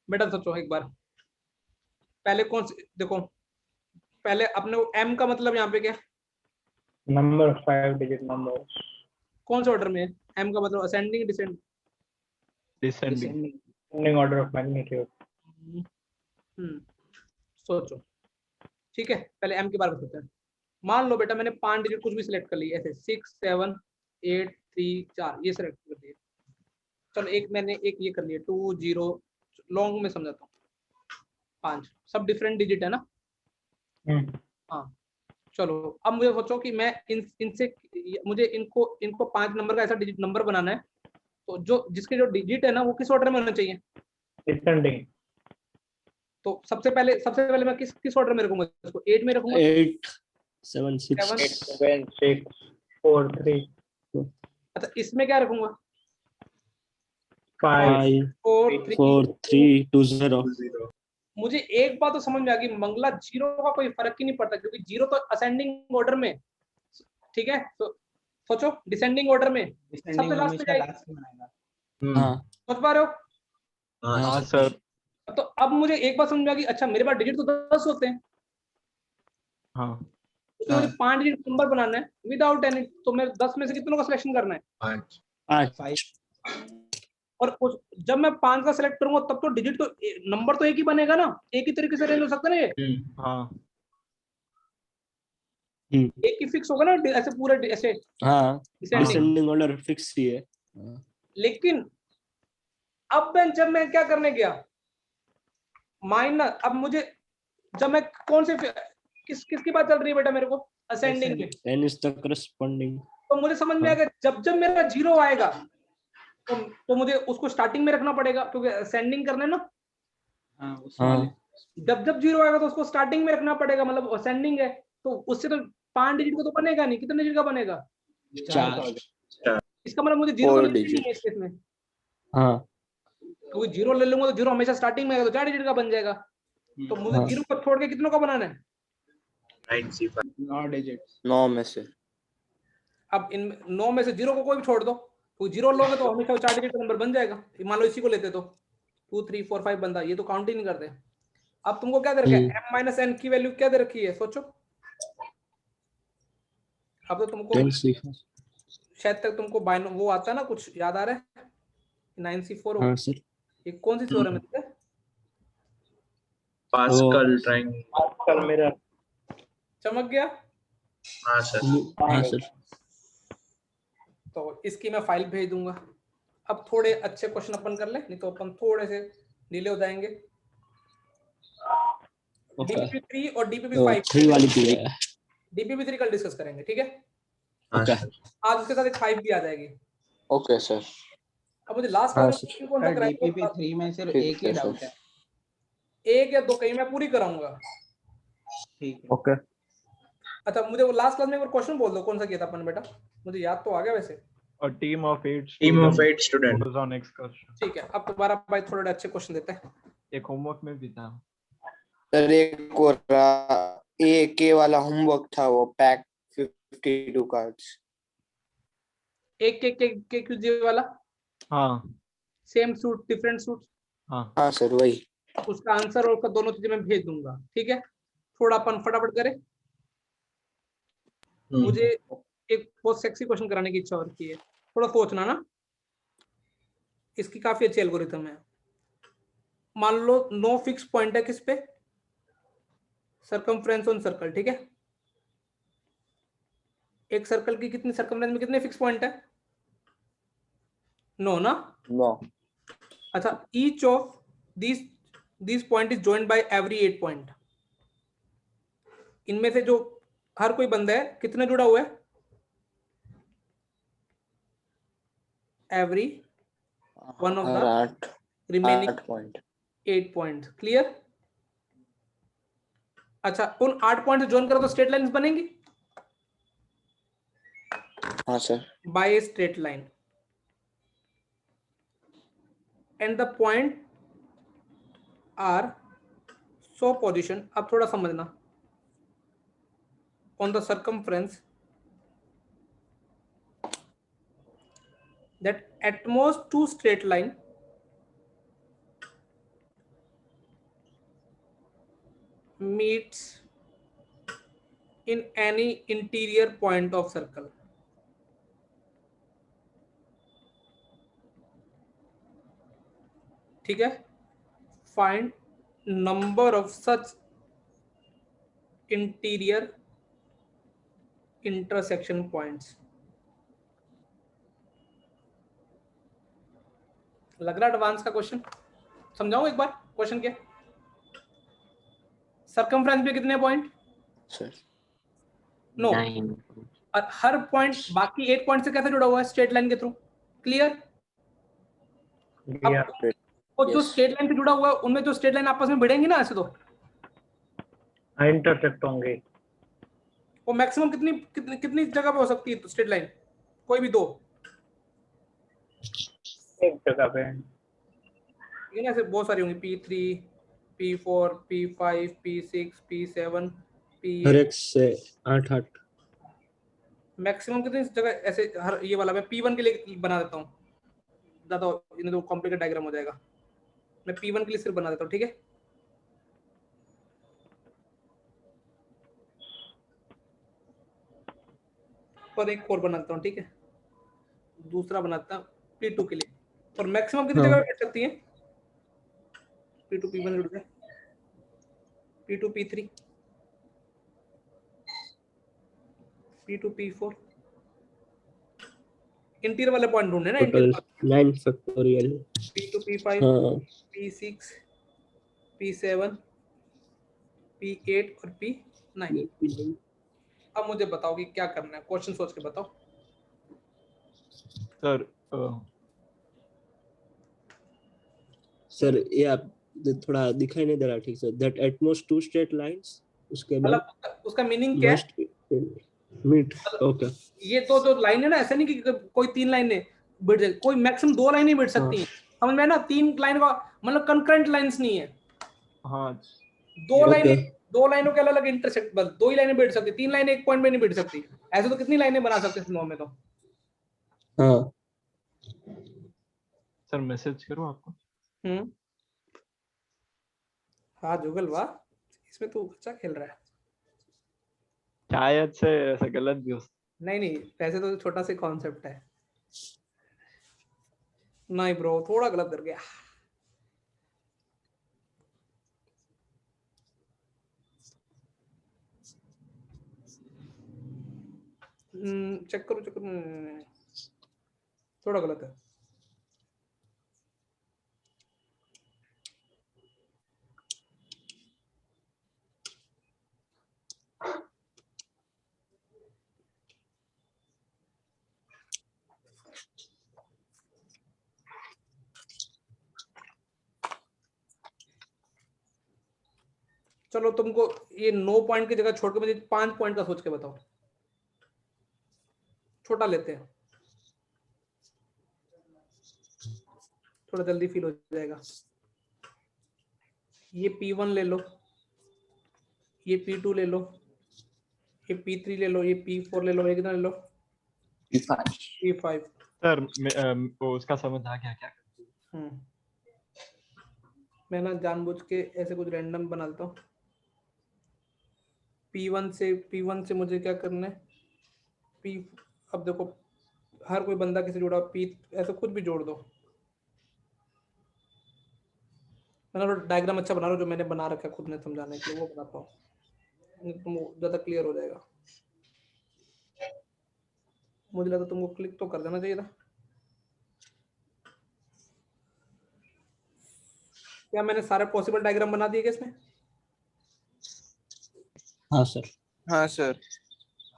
Speaker 2: बेटा सोचो एक बार, पहले कौन से देखो, पहले अपने एम का मतलब यहाँ पे क्या?
Speaker 3: Number of 5 digit number.
Speaker 2: कौन से ऑर्डर में है एम का मतलब? Ascending,
Speaker 4: descending.
Speaker 3: Descending order of magnitude.
Speaker 2: सोचो, ठीक है? पहले एम के बारे में सोचते हैं। मान लो बेटा मैंने 5 डिजिट कुछ भी सिलेक्ट कर लिए, ऐसे 6 7 8 3 4 ये सिलेक्ट कर दिए। चलो एक मैंने एक ये कर लिया 2 0, लॉन्ग में समझाता हूँ, 5 सब डिफरेंट डिजिट है ना। हाँ चलो अब मुझे सोचो कि मैं इनसे मुझे इनको 5 नंबर का ऐसा डिजिट नंबर बनाना है, तो जो जिसके जो डिजिट है ना वो किस ऑर्डर में होना चाहिए?
Speaker 3: डिसेंडिंग।
Speaker 2: तो सबसे पहले मैं किस ऑर्डर में रखूंगा इसको? 8 में रखूंगा?
Speaker 6: 8 7 6
Speaker 3: 7 6 4 3।
Speaker 2: अच्छा इसमें क्या रखूंगा?
Speaker 3: 5
Speaker 2: 4
Speaker 6: 4 3 2 0।
Speaker 2: मुझे एक बात तो समझ में आ गई, मंगला जीरो का कोई फर्क ही नहीं पड़ता, क्योंकि जीरो तो असेंडिंग ऑर्डर में, ठीक है? तो सोचो डिसेंडिंग ऑर्डर में सबसे लास्ट में जाएगा।
Speaker 6: हाँ
Speaker 2: समझ पा रहे हो?
Speaker 4: हाँ सर।
Speaker 2: तो अब मुझे एक बात समझ में आ गई, अच्छा मेरे पास डिजिट तो 10 होते हैं,
Speaker 4: हाँ
Speaker 2: तो मुझे 5 डिजिट नंबर बनाना है विदाउट एनी, तो मैं 10 में से कितनों का सिलेक्शन करना है?
Speaker 6: 5।
Speaker 2: और जब मैं 5 का सिलेक्ट करूंगा तब तो डिजिट तो नंबर तो एक ही बनेगा ना, एक ही तरीके से रेंज हो सकता है ना ये।
Speaker 4: हाँ
Speaker 2: एक ही फिक्स होगा ना ऐसे पूरे ऐसे।
Speaker 6: हाँ
Speaker 2: डिसेंडिंग
Speaker 6: डिसेंडिंग ऑर्डर फिक्स ही है।
Speaker 2: लेकिन अब जब मैं क्या करने गया माइनस, अब मुझे जब मैं कौन से किसकी बात चल रही है बेटा मेरे को? असेंडिंग में।
Speaker 6: n is the corresponding।
Speaker 2: तो मुझे समझ में आ गया जब मेरा 0 आएगा तो मुझे उसको स्टार्टिंग में रखना पड़ेगा, क्योंकि असेंडिंग करना है ना।
Speaker 6: हाँ
Speaker 2: जब 0 आएगा तो उसको स्टार्टिंग में रखना पड़ेगा, मतलब असेंडिंग है, तो उससे तो 5 डिजिट का तो बनेगा नहीं, कितने डिजिट का बनेगा?
Speaker 6: 4
Speaker 2: इसका मतलब मुझे 0 तो
Speaker 1: 4
Speaker 2: लेना ही
Speaker 1: डिजिट।
Speaker 2: नहीं है इस केस में,
Speaker 6: हाँ
Speaker 2: क्योंकि 0 ले लूंगा तो 0 हमेशा स्टार्टिंग में आएगा, तो 4 डिजिट का बन जाएगा। तो मुझे
Speaker 6: हाँ।
Speaker 2: 0 को छोड़ के कितनों का बनाना है?
Speaker 7: 9C5
Speaker 3: 9 digits.
Speaker 1: 9 में से।
Speaker 2: अब इन 9 में से 0 को कोई भी छोड़ दो, तो 0 लोगे तो हमेशा 4 डिजिट का नंबर बन जाएगा। मान लो इसी को लेते तो 2 3 4 5 बनता, ये तो काउंट ही नहीं करते। अब तुमको क्या दे रखा है? m माइनस n की वैल्यू क्या दे रखी है, सोचो। अब तो तुमको
Speaker 6: 10C5।
Speaker 2: शायद तक तुमको बाइनो वो आता है ना, कुछ याद आ रहा है? 9C4
Speaker 6: हाँ सर।
Speaker 2: ये कौन सी थ्योरम है?
Speaker 7: Pascal triangle.
Speaker 3: Pascal mirror.
Speaker 2: चमक गया।
Speaker 7: हाँ सर।
Speaker 6: हाँ सर।
Speaker 2: तो इसकी मैं फाइल भेज दूंगा। अब थोड़े अच्छे क्वेश्चन अपन कर ले, नहीं तो अपन थोड़े से डिले हो जाएंगे।
Speaker 6: ओके।
Speaker 2: DPP3 और
Speaker 6: तो
Speaker 2: DPP5
Speaker 6: 3 वाली की है।
Speaker 2: DPP3 कल डिस्कस करेंगे, ठीक है?
Speaker 7: हाँ
Speaker 6: ओके।
Speaker 7: सर।
Speaker 2: आज उसके साथ एक 5 भी आ जाएगी।
Speaker 1: Okay sir.
Speaker 2: अब मुझे लास्ट
Speaker 6: हाँ
Speaker 2: वाला
Speaker 6: सर।
Speaker 2: क्वेश्चन कौन सा कराएगा?
Speaker 3: DPP3 में सिर्फ
Speaker 1: ठीक
Speaker 3: एक ही
Speaker 1: है,
Speaker 3: डाउट
Speaker 1: सर।
Speaker 3: है।
Speaker 2: एक या दो, कहीं मैं पूरी कराऊंगा।
Speaker 3: ठीक है।
Speaker 6: ओके।
Speaker 2: अच्छा, मुझे वो लास्ट क्लास में एक बार क्वेश्चन बोल दो, कौन सा किया था अपन बेटा? मुझे याद तो आ गया वैसे।
Speaker 4: A team of 8
Speaker 7: Team of
Speaker 4: students
Speaker 7: 8 students.
Speaker 4: goes on excursion.
Speaker 2: ठीक है, अब दोबारा भाई थोड़े अच्छे क्वेश्चन देते हैं।
Speaker 4: एक होमवर्क में भी था।
Speaker 1: सर एक और AK वाला होमवर्क था, वो पैक 52 कार्ड्स।
Speaker 2: एक के क्यूजी वाला
Speaker 4: हाँ
Speaker 2: सेम सूट डिफरेंट सूट,
Speaker 4: हाँ
Speaker 1: हाँ सर वही।
Speaker 2: उसका आंसर और उसका दोनों चीजें मैं भेज दूंगा, ठीक है? थोड़ा अपन फटाफट करें। मुझे एक बहुत सेक्सी क्वेश्चन कराने की इच्छा और की है, थोड़ा सोचना ना। इसकी काफी अच्छी एल्गोरिथम है। मान लो नो फिक्स पॉइंट है किस पे? सरकमफ्रेंस ऑन सर्कल, ठीक है? एक सर्कल की कितनी सरकमफ्रेंस में कितने फिक्स पॉइंट है? नो ना?
Speaker 1: नो।
Speaker 2: अच्छा, each of this point is joined by every 8 point. इनमें से जो हर कोई बंदा है कितने जुड़ा हुआ है? Every one of the
Speaker 1: 8
Speaker 2: remaining
Speaker 1: point.
Speaker 2: 8 point. Clear? अच्छा, उन 8 पॉइंट से ज्वाइन करो तो स्ट्रेट लाइंस बनेंगी
Speaker 1: हाँ sir.
Speaker 2: By straight line, and the point are so position. अब थोड़ा समझना, on the circumference that at most 2 straight line meets in any interior point of circle. ठीक है? Find number of such interior intersection points. लग रहा advance का question? समझाऊं एक बार क्वेश्चन क्या? सरकमफ्रेंस पे कितने पॉइंट?
Speaker 1: Sir
Speaker 2: no. और हर पॉइंट बाकी 8 पॉइंट से कैसे जुड़ा हुआ है? स्ट्रेट लाइन के थ्रू। क्लियर? अब वो जो स्ट्रेट लाइन से जुड़ा हुआ है, उनमें जो स्ट्रेट लाइन आपस में भिड़ेंगी ना ऐसे, तो
Speaker 3: इंटरसेक्ट होंगे।
Speaker 2: वो मैक्सिमम कितनी कितनी कितनी जगह पे हो सकती है स्ट्रेट लाइन? कोई भी दो,
Speaker 3: एक जगह पे।
Speaker 2: ठीक है? ऐसे बहुत सारी होंगी, P3 P4 P5 P6 P7
Speaker 6: हर
Speaker 2: P8।
Speaker 6: एक से 8
Speaker 2: मैक्सिमम कितनी जगह ऐसे? हर ये वाला मैं P1 के लिए बना देता हूँ, ज्यादा इन्हें तो कॉम्प्लिकेटेड डायग्राम हो जाएगा। मैं P1 के लिए सिर्फ बना देता हूँ, ठीक है? और एक और बनाता हूँ, ठीक है? दूसरा बनाता हूँ P2 के लिए। और मैक्सिमम कितनी जगह बैठ सकती है? P2 P1 जुड़ गए, P2 P3 P2 P4। Interior वाले पॉइंट ढूंढने ना,
Speaker 6: total
Speaker 2: interior.
Speaker 6: 9 factorial.
Speaker 2: P2 P5
Speaker 6: हाँ
Speaker 2: P6 P7 P8 और P9। अब मुझे बताओ कि क्या करना है, क्वेश्चन सोच के बताओ।
Speaker 4: सर
Speaker 6: सर ये आप थोड़ा दिखाई नहीं दे रहा ठीक से। That at most 2 straight lines, उसके बाद
Speaker 2: मतलब उसका मीनिंग क्या है?
Speaker 6: मस्ट मीट ओके
Speaker 2: ये तो जो लाइन है ना, ऐसा नहीं कि कोई 3 लाइनें बैठ जाए, कोई मैक्सिमम 2 लाइनें बैठ सकती हैं, समझ में है ना? 3 लाइन का मतलब कंकरेंट लाइंस नहीं है,
Speaker 4: हाँ
Speaker 2: 2
Speaker 6: ओके
Speaker 2: लाइनें, 2 लाइनों के अलग अलग इंटरसेक्ट, बस 2 ही लाइनें बैठ सकती, 3 लाइनें एक पॉइंट में नहीं बैठ सकती। ऐसे तो कितनी लाइनें बना सकते हैं में तो।
Speaker 6: हाँ
Speaker 4: सर मैसेज करूँ आपको?
Speaker 2: हाँ जुगल वाह, इसमें तू अच्छा खेल रहा है।
Speaker 4: शायद से ऐसा गलत भी हो सकता।
Speaker 2: नहीं नहीं, वैसे तो छोटा सा कॉन्सेप्ट है। नहीं ब्रो, थोड़ा गलत कर गया। चेक करो चेक करो, नहीं, थोड़ा गलत है। चलो तुमको ये 9 पॉइंट की जगह छोड़ के मुझे 5 पॉइंट का सोच के बताओ, छोटा लेते हैं, थोड़ा जल्दी फील हो जाएगा। ये P1 ले लो, ये P2 ले लो, ये P3 ले लो, ये P4 ले लो, ये कितना ले लो? P5।
Speaker 4: सर वो उसका समझ आ गया क्या?
Speaker 2: मैं ना जानबूझ के ऐसे कुछ रैंडम बनाता हूँ। P1 से मुझे क्या करना है? अब देखो हर कोई बंदा किसी जुड़ा, P ऐसा कुछ भी जोड़ दो। मैं डायग्राम अच्छा बना रहा हूँ, जो मैंने बना रखा है खुद ने समझाने के लिए, वो बनाता हूँ, तुमको ज्यादा क्लियर हो जाएगा। मुझे लगा तुमको क्लिक तो कर देना चाहिए था। क्या मैंने सारे पॉसिबल डायग्राम बना दिए क्या इसमें?
Speaker 6: हाँ सर।
Speaker 1: हाँ सर।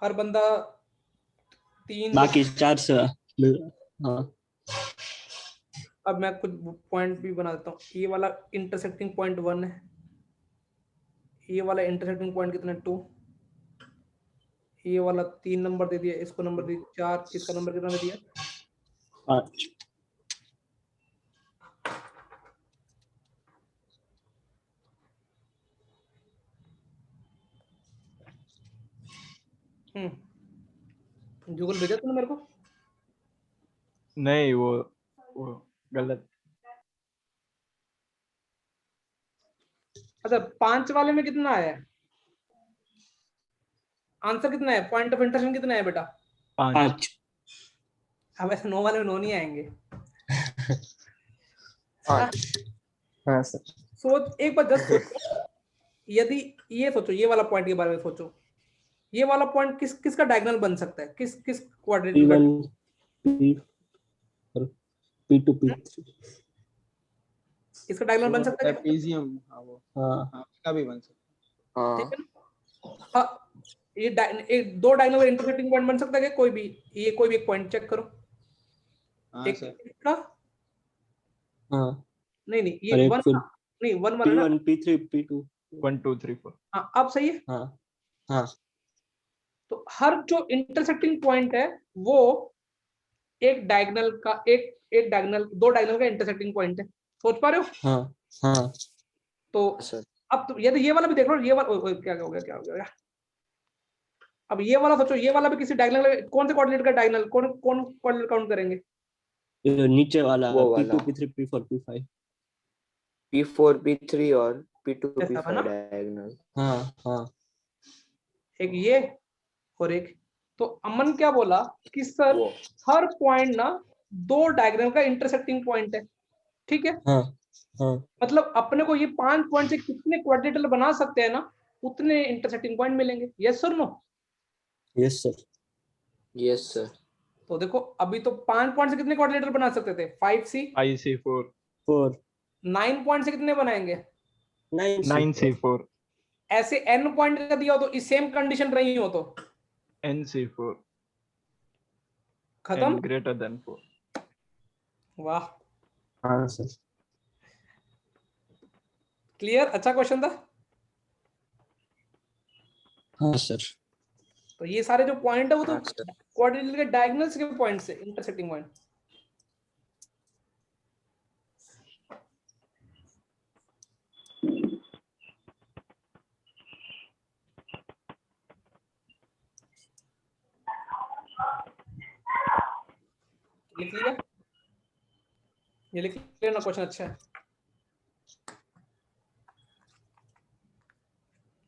Speaker 2: हर बंदा 3।
Speaker 6: बाकी 4 से हाँ
Speaker 2: अब मैं कुछ पॉइंट भी बना देता हूँ। ये वाला इंटरसेक्टिंग पॉइंट 1 है, ये वाला इंटरसेक्टिंग पॉइंट कितना 2, ये वाला 3 नंबर दे दिया, इसको नंबर दे 4, इसका नंबर कितना दे दिया?
Speaker 6: 5।
Speaker 2: जुगल भेजा तूने मेरे को?
Speaker 4: नहीं वो गलत।
Speaker 2: अच्छा 5 वाले में कितना आया आंसर? कितना है पॉइंट ऑफ इंटरसेक्शन? कितना है बेटा?
Speaker 4: 5।
Speaker 2: अब ऐसे 9 वाले में 9 नहीं आएंगे।
Speaker 6: हाँ सर।
Speaker 2: सोच एक बार, जस्ट सोचो, यदि ये सोचो, ये वाला पॉइंट के बारे में सोचो, ये वाला पॉइंट किसका डायगोनल बन सकता है? किस क्वाड्रेटिक का?
Speaker 6: P1 P2 P3
Speaker 2: इसका डायगोनल बन सकता है क्या?
Speaker 3: ट्रेपेजियम, हाँ वो
Speaker 6: हाँ
Speaker 3: उसका भी बन सकता
Speaker 1: हाँ
Speaker 2: ठीक है ना? हाँ, ये एक 2 डायगोनल इंटरसेक्टिंग पॉइंट बन सकता है क्या? कोई भी, ये कोई भी एक पॉइंट चेक करो।
Speaker 3: है। हाँ
Speaker 2: एक
Speaker 3: सर।
Speaker 2: का
Speaker 6: हाँ
Speaker 2: नहीं नहीं,
Speaker 6: और
Speaker 2: ये
Speaker 6: एक
Speaker 2: 1
Speaker 6: फिर
Speaker 2: नहीं, 1 वाला ना।
Speaker 6: P1 P3 P2
Speaker 4: 1 2 3 4।
Speaker 2: हाँ अब सही है।
Speaker 6: हाँ हाँ
Speaker 2: तो हर जो इंटरसेक्टिंग पॉइंट है वो एक डायगोनल का, एक डायगोनल, 2 डायगोनल का इंटरसेक्टिंग पॉइंट है। सोच पा रहे हो?
Speaker 6: हाँ हाँ
Speaker 2: तो
Speaker 1: सर।
Speaker 2: अब तो ये वाला भी देख लो, ये वाला क्या हो गया? अब ये वाला सोचो, ये वाला भी किसी डायगोनल, कौन से कोऑर्डिनेट का डायगोनल, कौन कोऑर्डिनेट काउंट करेंगे?
Speaker 6: ये नीचे वाला
Speaker 1: वो
Speaker 6: P2
Speaker 1: वाला
Speaker 6: P3 P4 P5
Speaker 1: P4 P3 और P2
Speaker 2: ऐसा
Speaker 1: P5
Speaker 2: बना?
Speaker 1: डायगोनल।
Speaker 6: हाँ हाँ
Speaker 2: एक ये और एक, तो अमन क्या बोला कि सर
Speaker 1: वो
Speaker 2: हर पॉइंट ना 2 डायगोनल का इंटरसेक्टिंग पॉइंट है। ठीक है,
Speaker 6: हाँ हाँ
Speaker 2: मतलब अपने को ये 5 पॉइंट से कितने क्वाड्रेटल बना सकते हैं ना, उतने इंटरसेक्टिंग पॉइंट मिलेंगे। यस और no?
Speaker 6: Yes sir.
Speaker 1: Yes sir.
Speaker 2: तो देखो अभी तो 5 पॉइंट से कितने क्वाड्रेटल बना सकते थे? 5C।
Speaker 4: IC4।
Speaker 6: 4
Speaker 2: 9 पॉइंट से कितने बनाएंगे?
Speaker 4: 9C4।
Speaker 2: ऐसे n पॉइंट का दिया हो तो इस सेम कंडीशन रही हो तो
Speaker 4: NC4।
Speaker 2: खत्म।
Speaker 4: n greater than 4।
Speaker 2: वाह,
Speaker 6: हाँ सर।
Speaker 2: क्लियर? अच्छा क्वेश्चन था।
Speaker 6: हाँ सर।
Speaker 2: तो ये सारे जो पॉइंट है वो तो
Speaker 6: अच्छा।
Speaker 2: क्वाड्रिलेटरल के डायगोनल्स के पॉइंट्स है, इंटरसेक्टिंग पॉइंट। लिख लिया? ये लिख लिया ना क्वेश्चन? अच्छा है।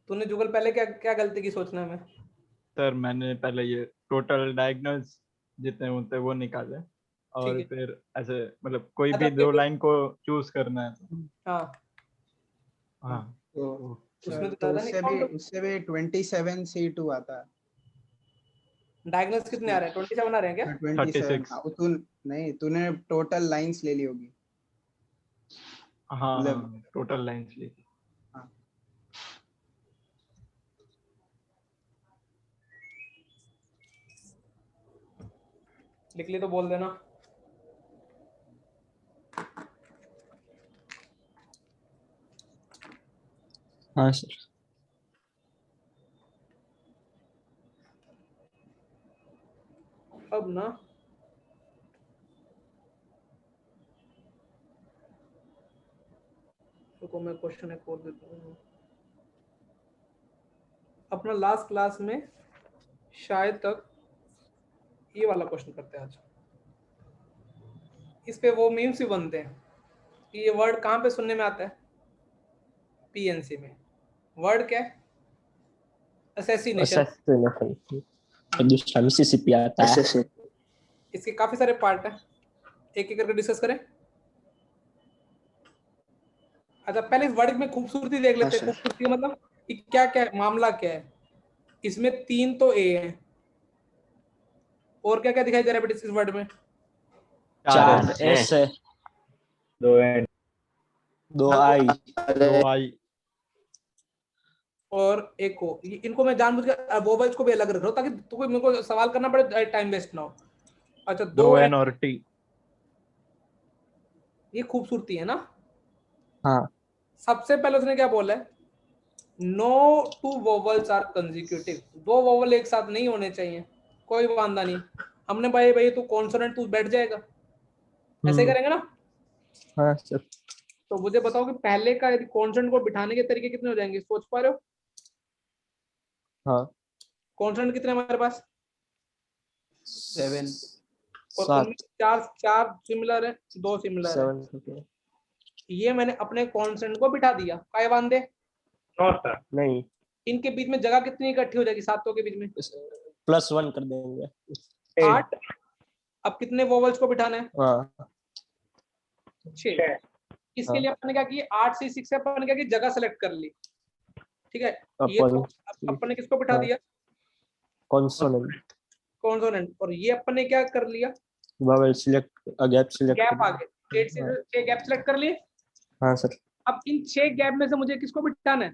Speaker 2: तूने जुगल पहले क्या क्या गलती की सोचने में?
Speaker 4: सर मैंने पहले ये टोटल डायगोनल्स जितने होते हैं वो निकाले, और
Speaker 2: ठीक है।
Speaker 4: फिर ऐसे मतलब कोई
Speaker 2: अच्छा,
Speaker 4: भी दो
Speaker 2: फिर-
Speaker 4: लाइन को चूज करना है तो
Speaker 2: हाँ,
Speaker 4: हाँ
Speaker 3: तो
Speaker 2: उसमें तो
Speaker 3: तो
Speaker 2: ज्यादा नहीं काउंट।
Speaker 3: उससे भी 27C2 आता है।
Speaker 2: डायगोनल्स कितने आ रहे हैं? 27 आ रहे हैं क्या?
Speaker 3: 27।
Speaker 4: 36।
Speaker 3: हाँ, तू नहीं, तूने टोटल लाइंस ले ली होगी।
Speaker 4: हाँ
Speaker 3: मतलब
Speaker 4: टोटल लाइन्स ली।
Speaker 3: हाँ,
Speaker 2: लिख ली तो बोल देना।
Speaker 6: हाँ सर।
Speaker 2: अब ना रुको, मैं क्वेश्चन एक और देता हूँ। अपना लास्ट क्लास में शायद तक ये वाला क्वेश्चन करते हैं आज। इस पे वो मीम्स भी बनते हैं कि ये वर्ड कहाँ पे सुनने में आता है? पीएनसी में। वर्ड क्या है? असैसिनेशन।
Speaker 6: assassination। दूसरा मिसिसिपी आता है।
Speaker 2: इसके काफी सारे पार्ट हैं, एक एक करके डिस्कस करें। अच्छा, पहले इस वर्ड में खूबसूरती देख लेते हैं। खूबसूरती का मतलब कि क्या क्या है, मामला क्या है। इसमें 3 तो ए है, और क्या क्या दिखाई दे रहा है बेटा इस वर्ड में?
Speaker 6: 4 एस है,
Speaker 7: 2 एंड
Speaker 6: 2 आई,
Speaker 4: 2 आई।
Speaker 2: और एक को इनको मैं जानबूझ के वोवेल्स को भी अलग रख रहा हूँ ताकि तुमको मेरे को सवाल करना पड़े, टाइम वेस्ट ना हो। अच्छा,
Speaker 4: 2
Speaker 2: 2
Speaker 4: एन और टी।
Speaker 2: ये खूबसूरती है ना।
Speaker 6: हाँ
Speaker 2: सबसे पहले उसने क्या बोला है? No two vowels are consecutive. 2 vowel एक साथ नहीं होने चाहिए। कोई वांदा नहीं। हमने भाई भाई तू कॉन्सोनेंट तू बैठ जाएगा, ऐसे ही करेंगे ना।
Speaker 6: हाँ सर।
Speaker 2: तो मुझे बताओ कि पहले का यदि कॉन्सोनेंट को बिठाने के तरीके कितने हो जाएंगे, सोच पा रहे हो?
Speaker 6: हाँ
Speaker 2: कॉन्सोनेंट कितने हमारे पास?
Speaker 3: 7।
Speaker 2: और
Speaker 6: 7
Speaker 2: उनमें 4 सिमिलर है, 2 सिमिलर है।
Speaker 6: 7
Speaker 2: ये मैंने अपने कॉन्सोनेंट को बिठा दिया। काय वांदे?
Speaker 6: नहीं,
Speaker 2: इनके बीच में जगह कितनी इकट्ठी हो जाएगी सातों के बीच में?
Speaker 6: +1 कर देंगे।
Speaker 2: 8। अब कितने वोवल्स को बिठाना है?
Speaker 6: हाँ
Speaker 2: 6। इसके
Speaker 6: हाँ।
Speaker 2: लिए अपने क्या किया? 8 से 6 से अपने क्या की जगह सेलेक्ट कर ली। ठीक है, ये तो अपने किसको बिठा दिया?
Speaker 6: Consonant,
Speaker 2: consonant. और ये अपने क्या कर लिया?
Speaker 6: Vowel select, gap select
Speaker 2: gap आ गए। 8 से 6 गैप सेलेक्ट कर लिए।
Speaker 6: हाँ सर।
Speaker 2: अब इन 6 गैप में से मुझे किसको बिठाना है?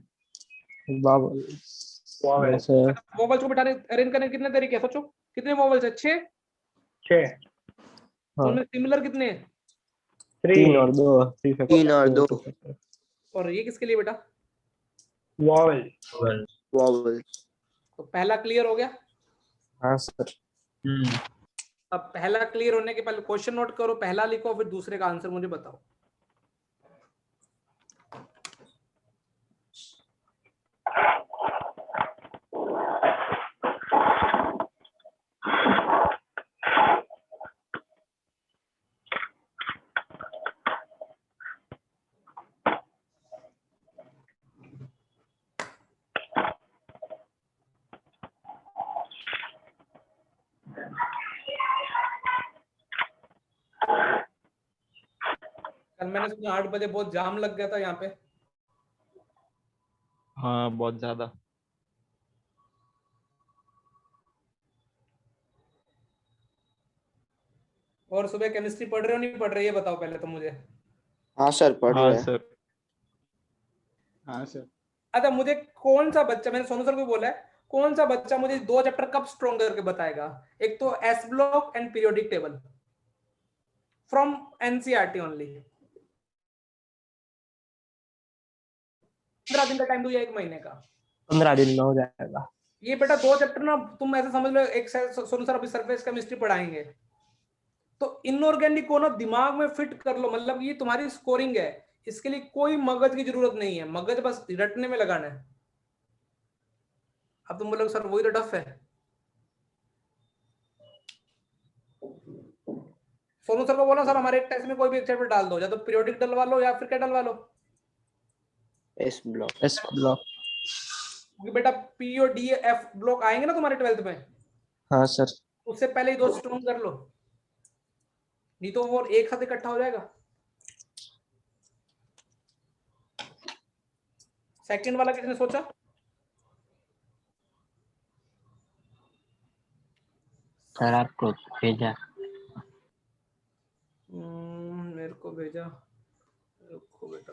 Speaker 6: वोवेल जैसे
Speaker 2: वोवल्स को बिठाने अरेंज करने के कितने तरीके हैं? सोचो, कितने वोवल्स है? 6।
Speaker 6: हाँ
Speaker 2: उनमें सिमिलर कितने हैं?
Speaker 6: 3 और 2,
Speaker 1: 3 और 2
Speaker 2: और ये किसके लिए बेटा?
Speaker 7: वॉवल।
Speaker 1: वॉवल।
Speaker 2: तो पहला क्लियर हो गया।
Speaker 6: हाँ सर।
Speaker 2: अब पहला क्लियर होने के पहले क्वेश्चन नोट करो, पहला लिखो, फिर दूसरे का आंसर मुझे बताओ। कल मैंने सुना 8 बजे बहुत जाम लग गया था यहाँ पे।
Speaker 4: हाँ बहुत ज्यादा।
Speaker 2: और सुबह केमिस्ट्री पढ़ रहे हो नहीं पढ़ रहे, ये बताओ पहले तो मुझे।
Speaker 1: हाँ सर पढ़
Speaker 4: हाँ
Speaker 1: रहे हैं।
Speaker 4: सर।
Speaker 3: हाँ सर।
Speaker 2: अच्छा, मुझे कौन सा बच्चा, मैंने सोनू सर को बोला है, कौन सा बच्चा मुझे 2 चैप्टर कब स्ट्रॉन्ग करके बताएगा? एक तो S block and periodic table from NCERT only. 15 दिन का टाइम दो या 1 महीने का?
Speaker 6: 15 दिन में हो जाएगा।
Speaker 2: ये बेटा 2 चैप्टर ना तुम ऐसे समझ लो, एक सोनू सर अभी सरफेस केमिस्ट्री पढ़ाएंगे, तो इनऑर्गेनिक को ना दिमाग में फिट कर लो, मतलब ये तुम्हारी स्कोरिंग है, इसके लिए कोई मगज की जरूरत नहीं है, मगज बस रटने में लगाना है। अब तुम बोलोगे सर वही तो टफ है। सोनू सर को बोला सर हमारे टेस्ट में कोई भी एक चैप्टर डाल दो, या तो पीरियोडिक डलवा लो या फिर क्या डलवा लो,
Speaker 6: एस ब्लॉक।
Speaker 2: क्योंकि बेटा पी और डी एफ ब्लॉक आएंगे ना तुम्हारे 12th में,
Speaker 6: हाँ सर।
Speaker 2: उससे पहले ही 2 स्ट्रॉन्ग कर लो, नहीं तो वो एक साथ इकट्ठा हो जाएगा। सेकंड वाला किसने सोचा?
Speaker 8: सर आपको भेजा।
Speaker 2: मेरे को भेजा, रुको बेटा,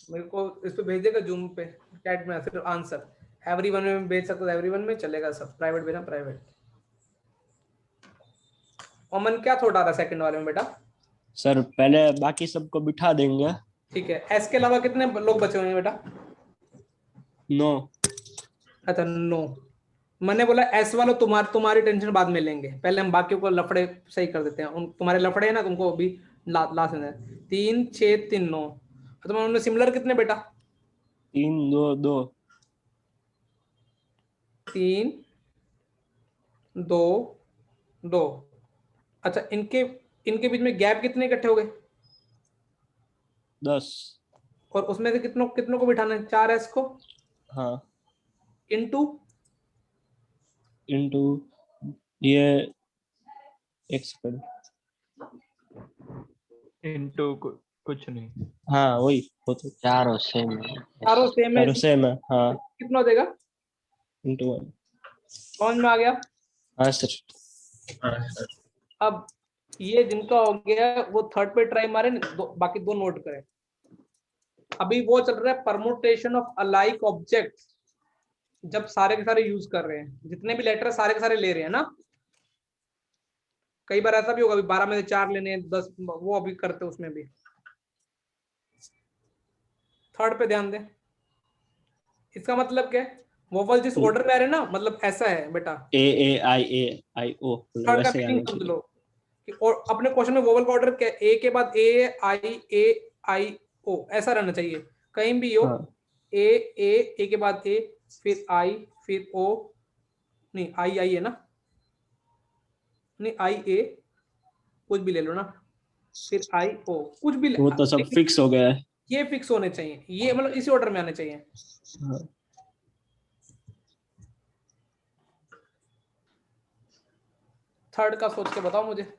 Speaker 2: मेरे को इस पे भेज देगा जूम पे चैट में, फिर आंसर एवरीवन में भेज सकते हो, एवरीवन में चलेगा सब, प्राइवेट भेजना प्राइवेट। ओमन क्या थोड़ा था सेकंड वाले में बेटा?
Speaker 5: सर पहले बाकी सबको बिठा देंगे।
Speaker 2: ठीक है, एस के अलावा कितने लोग बचे हुए हैं बेटा?
Speaker 5: 9।
Speaker 2: अच्छा 9। मैंने बोला एस वालों तुम्हारी टेंशन बाद में लेंगे, पहले हम बाकियों को लफड़े सही कर देते हैं, उन तुम्हारे लफड़े है ना, तुमको अभी ला से 3 6 3 9। तो उनमें सिमिलर कितने बेटा?
Speaker 5: 3 2 2।
Speaker 2: 3 2 2। अच्छा इनके इनके बीच में गैप कितने इकट्ठे हो गए?
Speaker 5: 10।
Speaker 2: और उसमें से कितनों कितनों को बिठाना है? 4 एस को
Speaker 5: हाँ।
Speaker 2: इनटू
Speaker 5: इनटू ये एक सेकंड,
Speaker 4: इनटू कुछ नहीं।
Speaker 5: हाँ वही हो तो
Speaker 8: चारों सेम है।
Speaker 2: चारों सेम है,
Speaker 5: चारों सेम है। हाँ
Speaker 2: कितना हो जाएगा?
Speaker 5: इनटू 1।
Speaker 2: समझ में आ गया?
Speaker 5: हाँ सर।
Speaker 7: हाँ सर।
Speaker 2: अब ये जिनका हो गया वो थर्ड पे ट्राई मारे, बाकी 2 नोट करें। अभी वो चल रहा है परमुटेशन ऑफ अलाइक ऑब्जेक्ट, जब सारे के सारे यूज कर रहे हैं, जितने भी लेटर सारे के सारे ले रहे हैं ना, कई बार ऐसा भी होगा, अभी 12 में से 4 लेने हैं, 10 वो अभी करते हैं, उसमें भी थर्ड पे ध्यान दें। इसका मतलब क्या है? वोवल जिस ऑर्डर में आ रहे हैं ना, मतलब ऐसा है बेटा,
Speaker 5: A I O
Speaker 2: थर्ड का
Speaker 5: वैसे
Speaker 2: मीनिंग
Speaker 5: आना
Speaker 2: समझ
Speaker 5: चाहिए।
Speaker 2: लो कि, और अपने क्वेश्चन में वोवल का ऑर्डर क्या है? ए के बाद A I O ऐसा रहना चाहिए, कहीं भी हो।
Speaker 5: हाँ
Speaker 2: ए के बाद ए, फिर आई, फिर ओ, नहीं आई है ना, नहीं आई ए, कुछ भी ले लो ना, फिर आई ओ, कुछ भी
Speaker 5: वो तो सब
Speaker 2: लेकिन
Speaker 5: फिक्स हो गया है।
Speaker 2: ये फिक्स होने चाहिए, ये मतलब इसी ऑर्डर में आने चाहिए।
Speaker 5: हाँ।
Speaker 2: थर्ड का सोच के बताओ मुझे,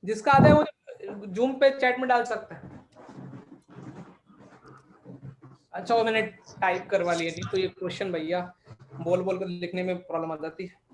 Speaker 2: जिसका आता है वो जूम पे चैट में डाल सकता है। अच्छा वो मैंने टाइप करवा लिया, नहीं तो ये क्वेश्चन भैया बोल बोल कर लिखने में प्रॉब्लम आ जाती है।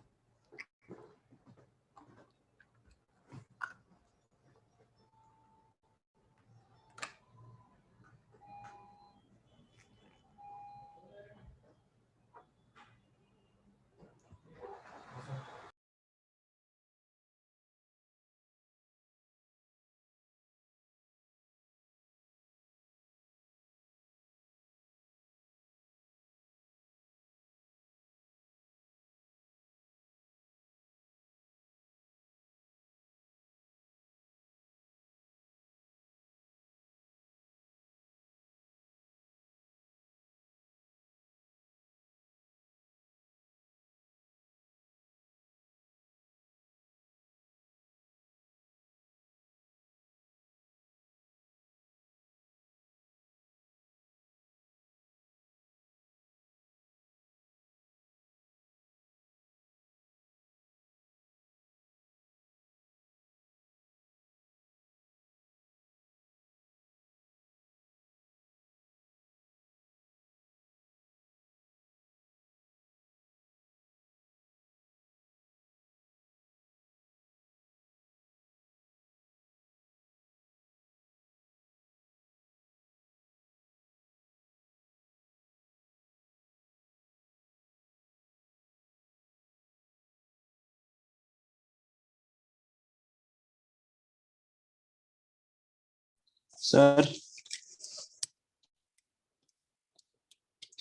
Speaker 5: सर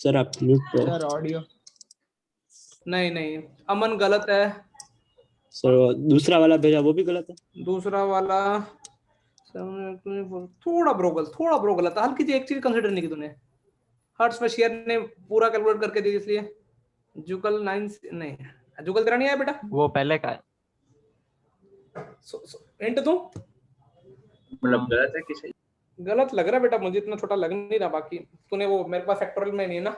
Speaker 6: सर आप म्यूट पे
Speaker 3: सर ऑडियो
Speaker 2: नहीं नहीं, अमन गलत है।
Speaker 6: सर दूसरा वाला भेजा वो भी गलत है।
Speaker 2: दूसरा वाला थोड़ा ब्रो गलत था, हल्की सी एक चीज कंसिडर नहीं की तूने। हर्ष वशियर ने पूरा कैलकुलेट करके दी, इसलिए जुगल 9 नहीं, जुगल तेरा नहीं आया बेटा।
Speaker 4: वो पहले का है।
Speaker 2: हिंट दूं?
Speaker 7: मतलब गलत है कि सही?
Speaker 2: गलत लग रहा है बेटा, मुझे इतना छोटा लग नहीं रहा। बाकी तूने वो, मेरे पास फैक्टोरियल में नहीं है ना,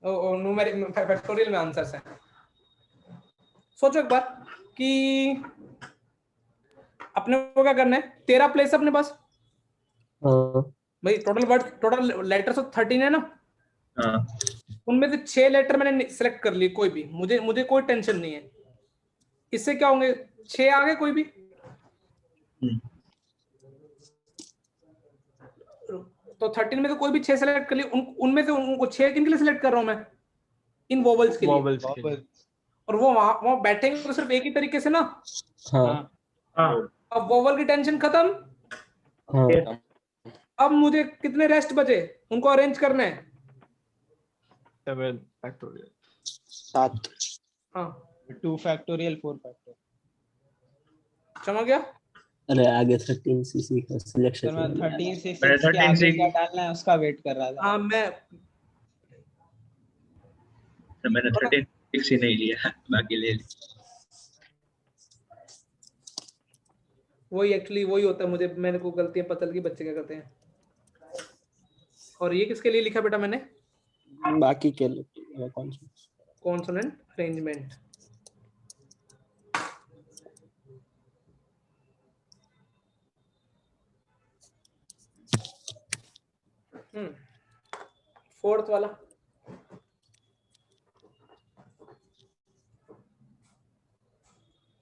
Speaker 2: न्यूमेरिक फैक्टोरियल में आंसर्स है। सोचो एक बार कि अपने को क्या करना है। 13 प्लेस अपने पास
Speaker 6: हाँ
Speaker 2: भाई, टोटल लेटर्स 13 है ना।
Speaker 7: हाँ
Speaker 2: उनमें से 6 लेटर मैंने सिलेक्ट कर लिए, कोई भी, मुझे कोई टेंशन नहीं है। इससे क्या होंगे, 6 आ गए कोई भी। तो 13 में से कोई भी 6 सेलेक्ट कर लिए, उनमें से उनको 6 किन के लिए सिलेक्ट कर रहा हूं मैं, इन वोवल्स के लिए।
Speaker 4: वॉवल्स के लिए।
Speaker 2: और वो वहां बैठेंगे तो सिर्फ एक ही तरीके से ना।
Speaker 6: हाँ
Speaker 2: अब वोवल की टेंशन खत्म।
Speaker 6: हाँ
Speaker 2: अब मुझे कितने रेस्ट बचे, उनको अरेंज करना है।
Speaker 4: 7 फैक्टोरियल।
Speaker 1: 7।
Speaker 2: हाँ
Speaker 3: 2 फैक्टोरियल 4 फैक्टोरियल।
Speaker 2: समझ गया।
Speaker 6: अरे आगे 13 सीसी का
Speaker 3: सर
Speaker 6: सिलेक्शन
Speaker 3: मैं 13 से 6
Speaker 7: मैंने
Speaker 3: के
Speaker 7: 13
Speaker 3: आगे
Speaker 7: से
Speaker 3: क्या डालना है उसका वेट कर रहा था।
Speaker 2: हाँ
Speaker 7: मैंने 13 ही नहीं लिया, बाकी ले लिया।
Speaker 2: वही एक्चुअली वही होता है, मैंने को गलतियां पता लगी बच्चे क्या करते हैं। और ये किसके लिए लिखा बेटा मैंने,
Speaker 6: बाकी के लिए कौन सा
Speaker 2: कॉन्सोनेंट अरेंजमेंट। फोर्थ वाला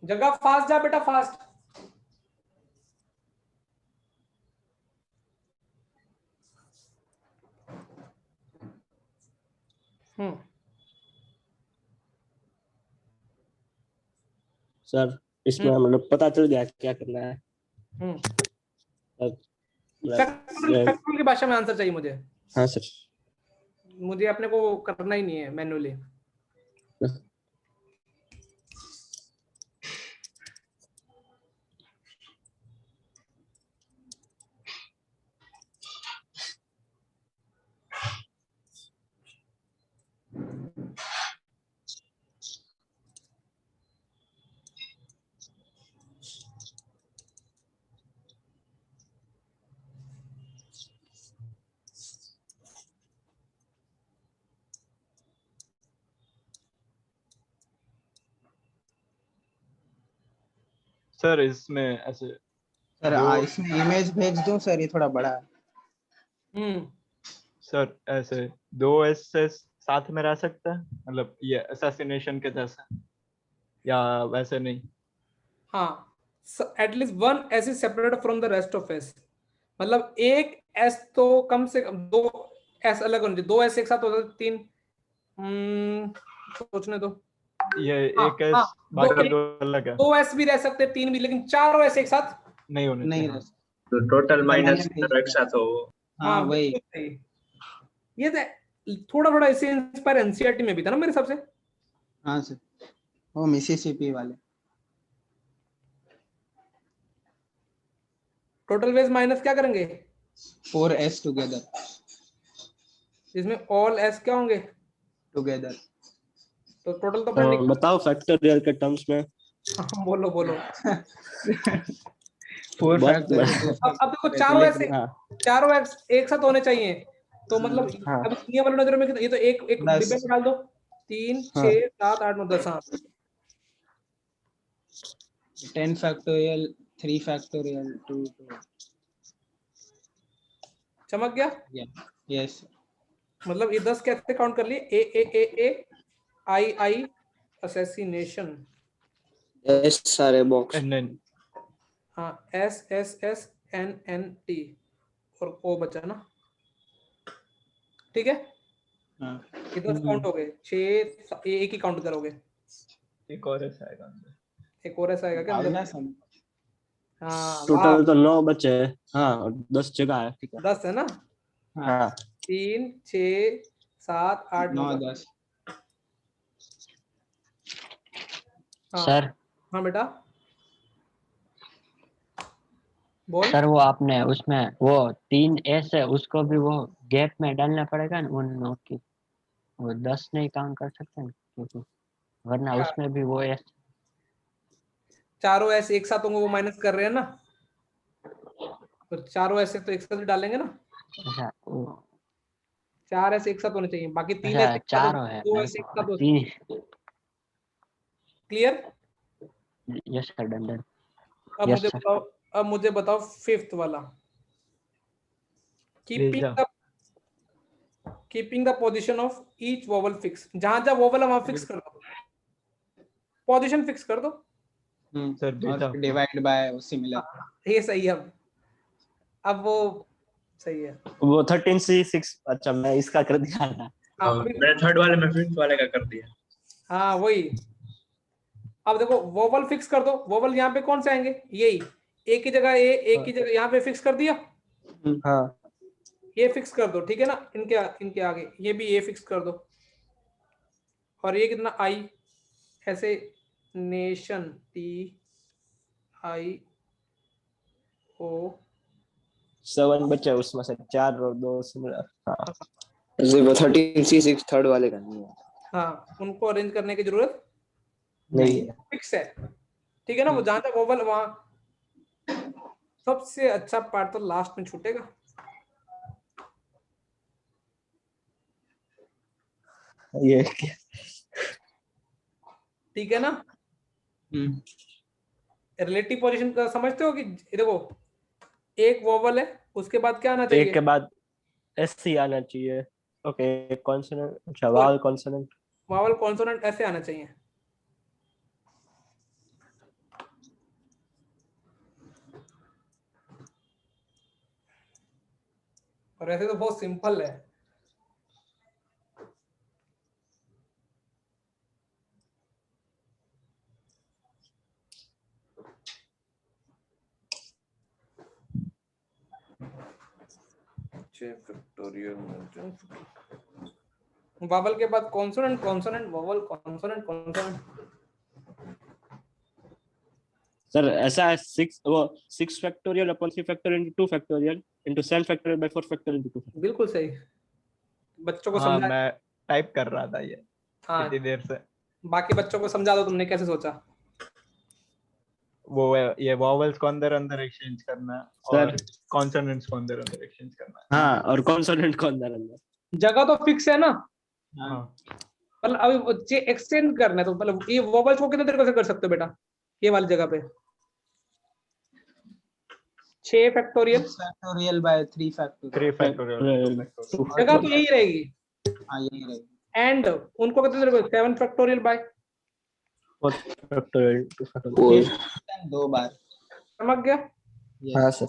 Speaker 2: जगह फास्ट जा बेटा, फास्ट।
Speaker 6: सर इसमें मतलब पता चल गया क्या करना है।
Speaker 2: फैक्टोरियल की भाषा में आंसर चाहिए मुझे।
Speaker 6: हाँ सर।
Speaker 2: मुझे अपने को करना ही नहीं है मैन्युअली।
Speaker 4: सर इसमें ऐसे
Speaker 3: सर इसमें इमेज भेज दूं सर, ये थोड़ा बड़ा है।
Speaker 4: सर ऐसे 2 एस साथ में रह सकता है, मतलब ये असैसिनेशन के जैसा, या वैसे नहीं?
Speaker 2: हाँ, at least 1 S is separated from the rest of S. मतलब एक एस तो कम से कम 2 एस अलग होने चाहिए। 2 एस एक साथ हो सकते 3, सोचने दो।
Speaker 4: ये एक एस बाकी 2 अलग है।
Speaker 2: 2 एस भी रह सकते 3 भी, लेकिन 4 एस एक साथ
Speaker 4: नहीं होने
Speaker 3: नहीं
Speaker 4: चाहिए।
Speaker 7: तो टोटल माइनस एक साथ हो।
Speaker 3: हाँ वही।
Speaker 2: ये थोड़ा थोड़ा ऐसे इंस्पायर एनसीईआरटी में भी था ना मेरे हिसाब से।
Speaker 3: हाँ सर, वो मिसिसिपी वाले।
Speaker 2: टोटल वेज माइनस क्या करेंगे,
Speaker 3: 4 एस टुगेदर।
Speaker 2: इसमें ऑल एस क्या होंगे
Speaker 3: टुगेदर।
Speaker 2: तो टोटल तो अपने
Speaker 6: बताओ फैक्टोरियल के टर्म्स में।
Speaker 2: बोलो
Speaker 3: 4
Speaker 6: बहुत
Speaker 3: फैक्टोरियल।
Speaker 2: अब देखो चारों एक्स एक साथ होने चाहिए। तो मतलब अब दुनिया वाली नजरों में ये तो एक डिब्बे में डाल दो। 3 6 7 8 9 10।
Speaker 3: 10 फैक्टोरियल 3 फैक्टोरियल 2
Speaker 2: चमक गया।
Speaker 3: यस।
Speaker 2: मतलब ये 10 कैसे काउंट कर लिए, A I I assassination.
Speaker 1: S सारे बॉक्स।
Speaker 2: हाँ S S S N N T और ओ बचा ना, ठीक है। ये 10 काउंट हो गए, 6 एक ही काउंट करोगे।
Speaker 4: एक और एस आएगा,
Speaker 2: एक और ऐसा आएगा क्या अंदर? हाँ
Speaker 6: टोटल तो 9 बचे हैं। हाँ और 10 जगह है, ठीक है
Speaker 2: 10 है ना।
Speaker 6: हाँ
Speaker 2: 3 6 7 8
Speaker 3: 9
Speaker 2: 9
Speaker 3: 10
Speaker 2: हाँ
Speaker 9: सर
Speaker 2: हाँ बेटा बोल।
Speaker 9: सर वो आपने उसमें वो 3 एस है उसको भी वो गैप में डालना पड़ेगा ना उन नोट की, वो 10 नहीं काउंट कर सकते ना क्योंकि वरना
Speaker 2: क्या?
Speaker 9: उसमें भी वो एस।
Speaker 2: चारों ऐसे एक साथ होंगे, वो माइनस कर रहे हैं ना, तो चारों ऐसे तो एक साथ ही डालेंगे ना,
Speaker 9: अच्छा वो
Speaker 2: 4 ऐसे एक साथ होने चाहिए, बाकी 3
Speaker 9: अच्छा
Speaker 2: ऐसे एक साथ
Speaker 9: 4
Speaker 2: होंगे,
Speaker 9: है
Speaker 2: 2
Speaker 9: मेरे
Speaker 2: ऐसे एक
Speaker 9: को
Speaker 2: साथ हो।
Speaker 9: 3।
Speaker 2: क्लियर?
Speaker 9: Yes sir done.
Speaker 2: अब
Speaker 9: यस
Speaker 2: मुझे
Speaker 9: सर।
Speaker 2: बताओ, अब मुझे बताओ फिफ्थ वाला,
Speaker 4: भेजा।
Speaker 2: Keeping the position of each vowel fix, जहां जहां वोवल है वहां फिक्स कर दो, पोजीशन फिक्स कर दो।
Speaker 4: सर
Speaker 3: और
Speaker 4: भेजा।
Speaker 3: फिर डिवाइड बाय सिमिलर।
Speaker 2: हाँ, ये सही है। अब वो सही है।
Speaker 5: वो 13C6 अच्छा मैं इसका कर दिया था।
Speaker 2: हाँ
Speaker 7: मैंने थर्ड वाले में फिफ्थ वाले का कर दिया।
Speaker 2: हाँ वही। अब देखो वोवल फिक्स कर दो, वोवल यहाँ पे कौन से आएंगे, यही एक की जगह ए, एक की जगह यहाँ पे फिक्स कर दिया,
Speaker 5: हाँ
Speaker 2: ये फिक्स कर दो, ठीक है ना, इनके इनके आगे ये भी ये फिक्स कर दो, और ये कितना आई, ऐसे नेशन TIO
Speaker 5: 7 बचे उसमें से 4 और 2 सिमिलर। हाँ
Speaker 1: 13C6 थर्ड वाले का नहीं है।
Speaker 2: हाँ उनको अरेंज करने की जरूरत
Speaker 5: नहीं है।
Speaker 2: फिक्स है, ठीक है ना, वो जहां तक वोवल वहां सबसे अच्छा पार्ट तो लास्ट में छूटेगा।
Speaker 5: ये
Speaker 2: ठीक है ना, रिलेटिव पोजीशन का समझते हो कि देखो एक वोवल है उसके बाद क्या आना
Speaker 5: एक
Speaker 2: चाहिए,
Speaker 5: के बाद SC आना चाहिए। ओके कॉन्सोनेंट, अच्छा वावल कॉन्सोनेंट।
Speaker 2: वावल कॉन्सोनेंट ऐसे आना चाहिए। और ऐसे तो बहुत सिंपल है। वावल के बाद consonant, consonant vowel, consonant consonant.
Speaker 5: Sir ऐसा है 6 वो 6 factorial upon 3 factorial into 2 factorial into 7 factorial by 4 factorial into 2।
Speaker 2: बिल्कुल सही, बच्चों को
Speaker 4: हाँ
Speaker 2: समझा।
Speaker 4: मैं टाइप कर रहा था ये
Speaker 2: हाँ
Speaker 4: इतनी देर से।
Speaker 2: बाकी बच्चों को समझा दो तुमने कैसे सोचा।
Speaker 4: वो ये वॉवल्स को अंदर अंदर एक्सचेंज करना और कॉन्सोनेंट्स को अंदर अंदर एक्सचेंज करना।
Speaker 5: हाँ और कॉन्सोनेंट को अंदर अंदर।
Speaker 2: जगह तो फिक्स है ना,
Speaker 4: हाँ
Speaker 2: मतलब अभी एक्सटेंड करना है तो मतलब ये वोवल्स को कितने तरीके से कर सकते हो बेटा, ये वाली जगह पे 6 factorial,
Speaker 3: factorial by 3 factorial.
Speaker 4: 3 factorial.
Speaker 2: जगह तो यही रहेगी,
Speaker 3: हाँ यही रहेगी।
Speaker 2: एंड उनको कितने तरीके 7 factorial by,
Speaker 5: 4 factorial into factorial.
Speaker 3: 2 बार।
Speaker 2: समझ गया।
Speaker 1: हाँ सर।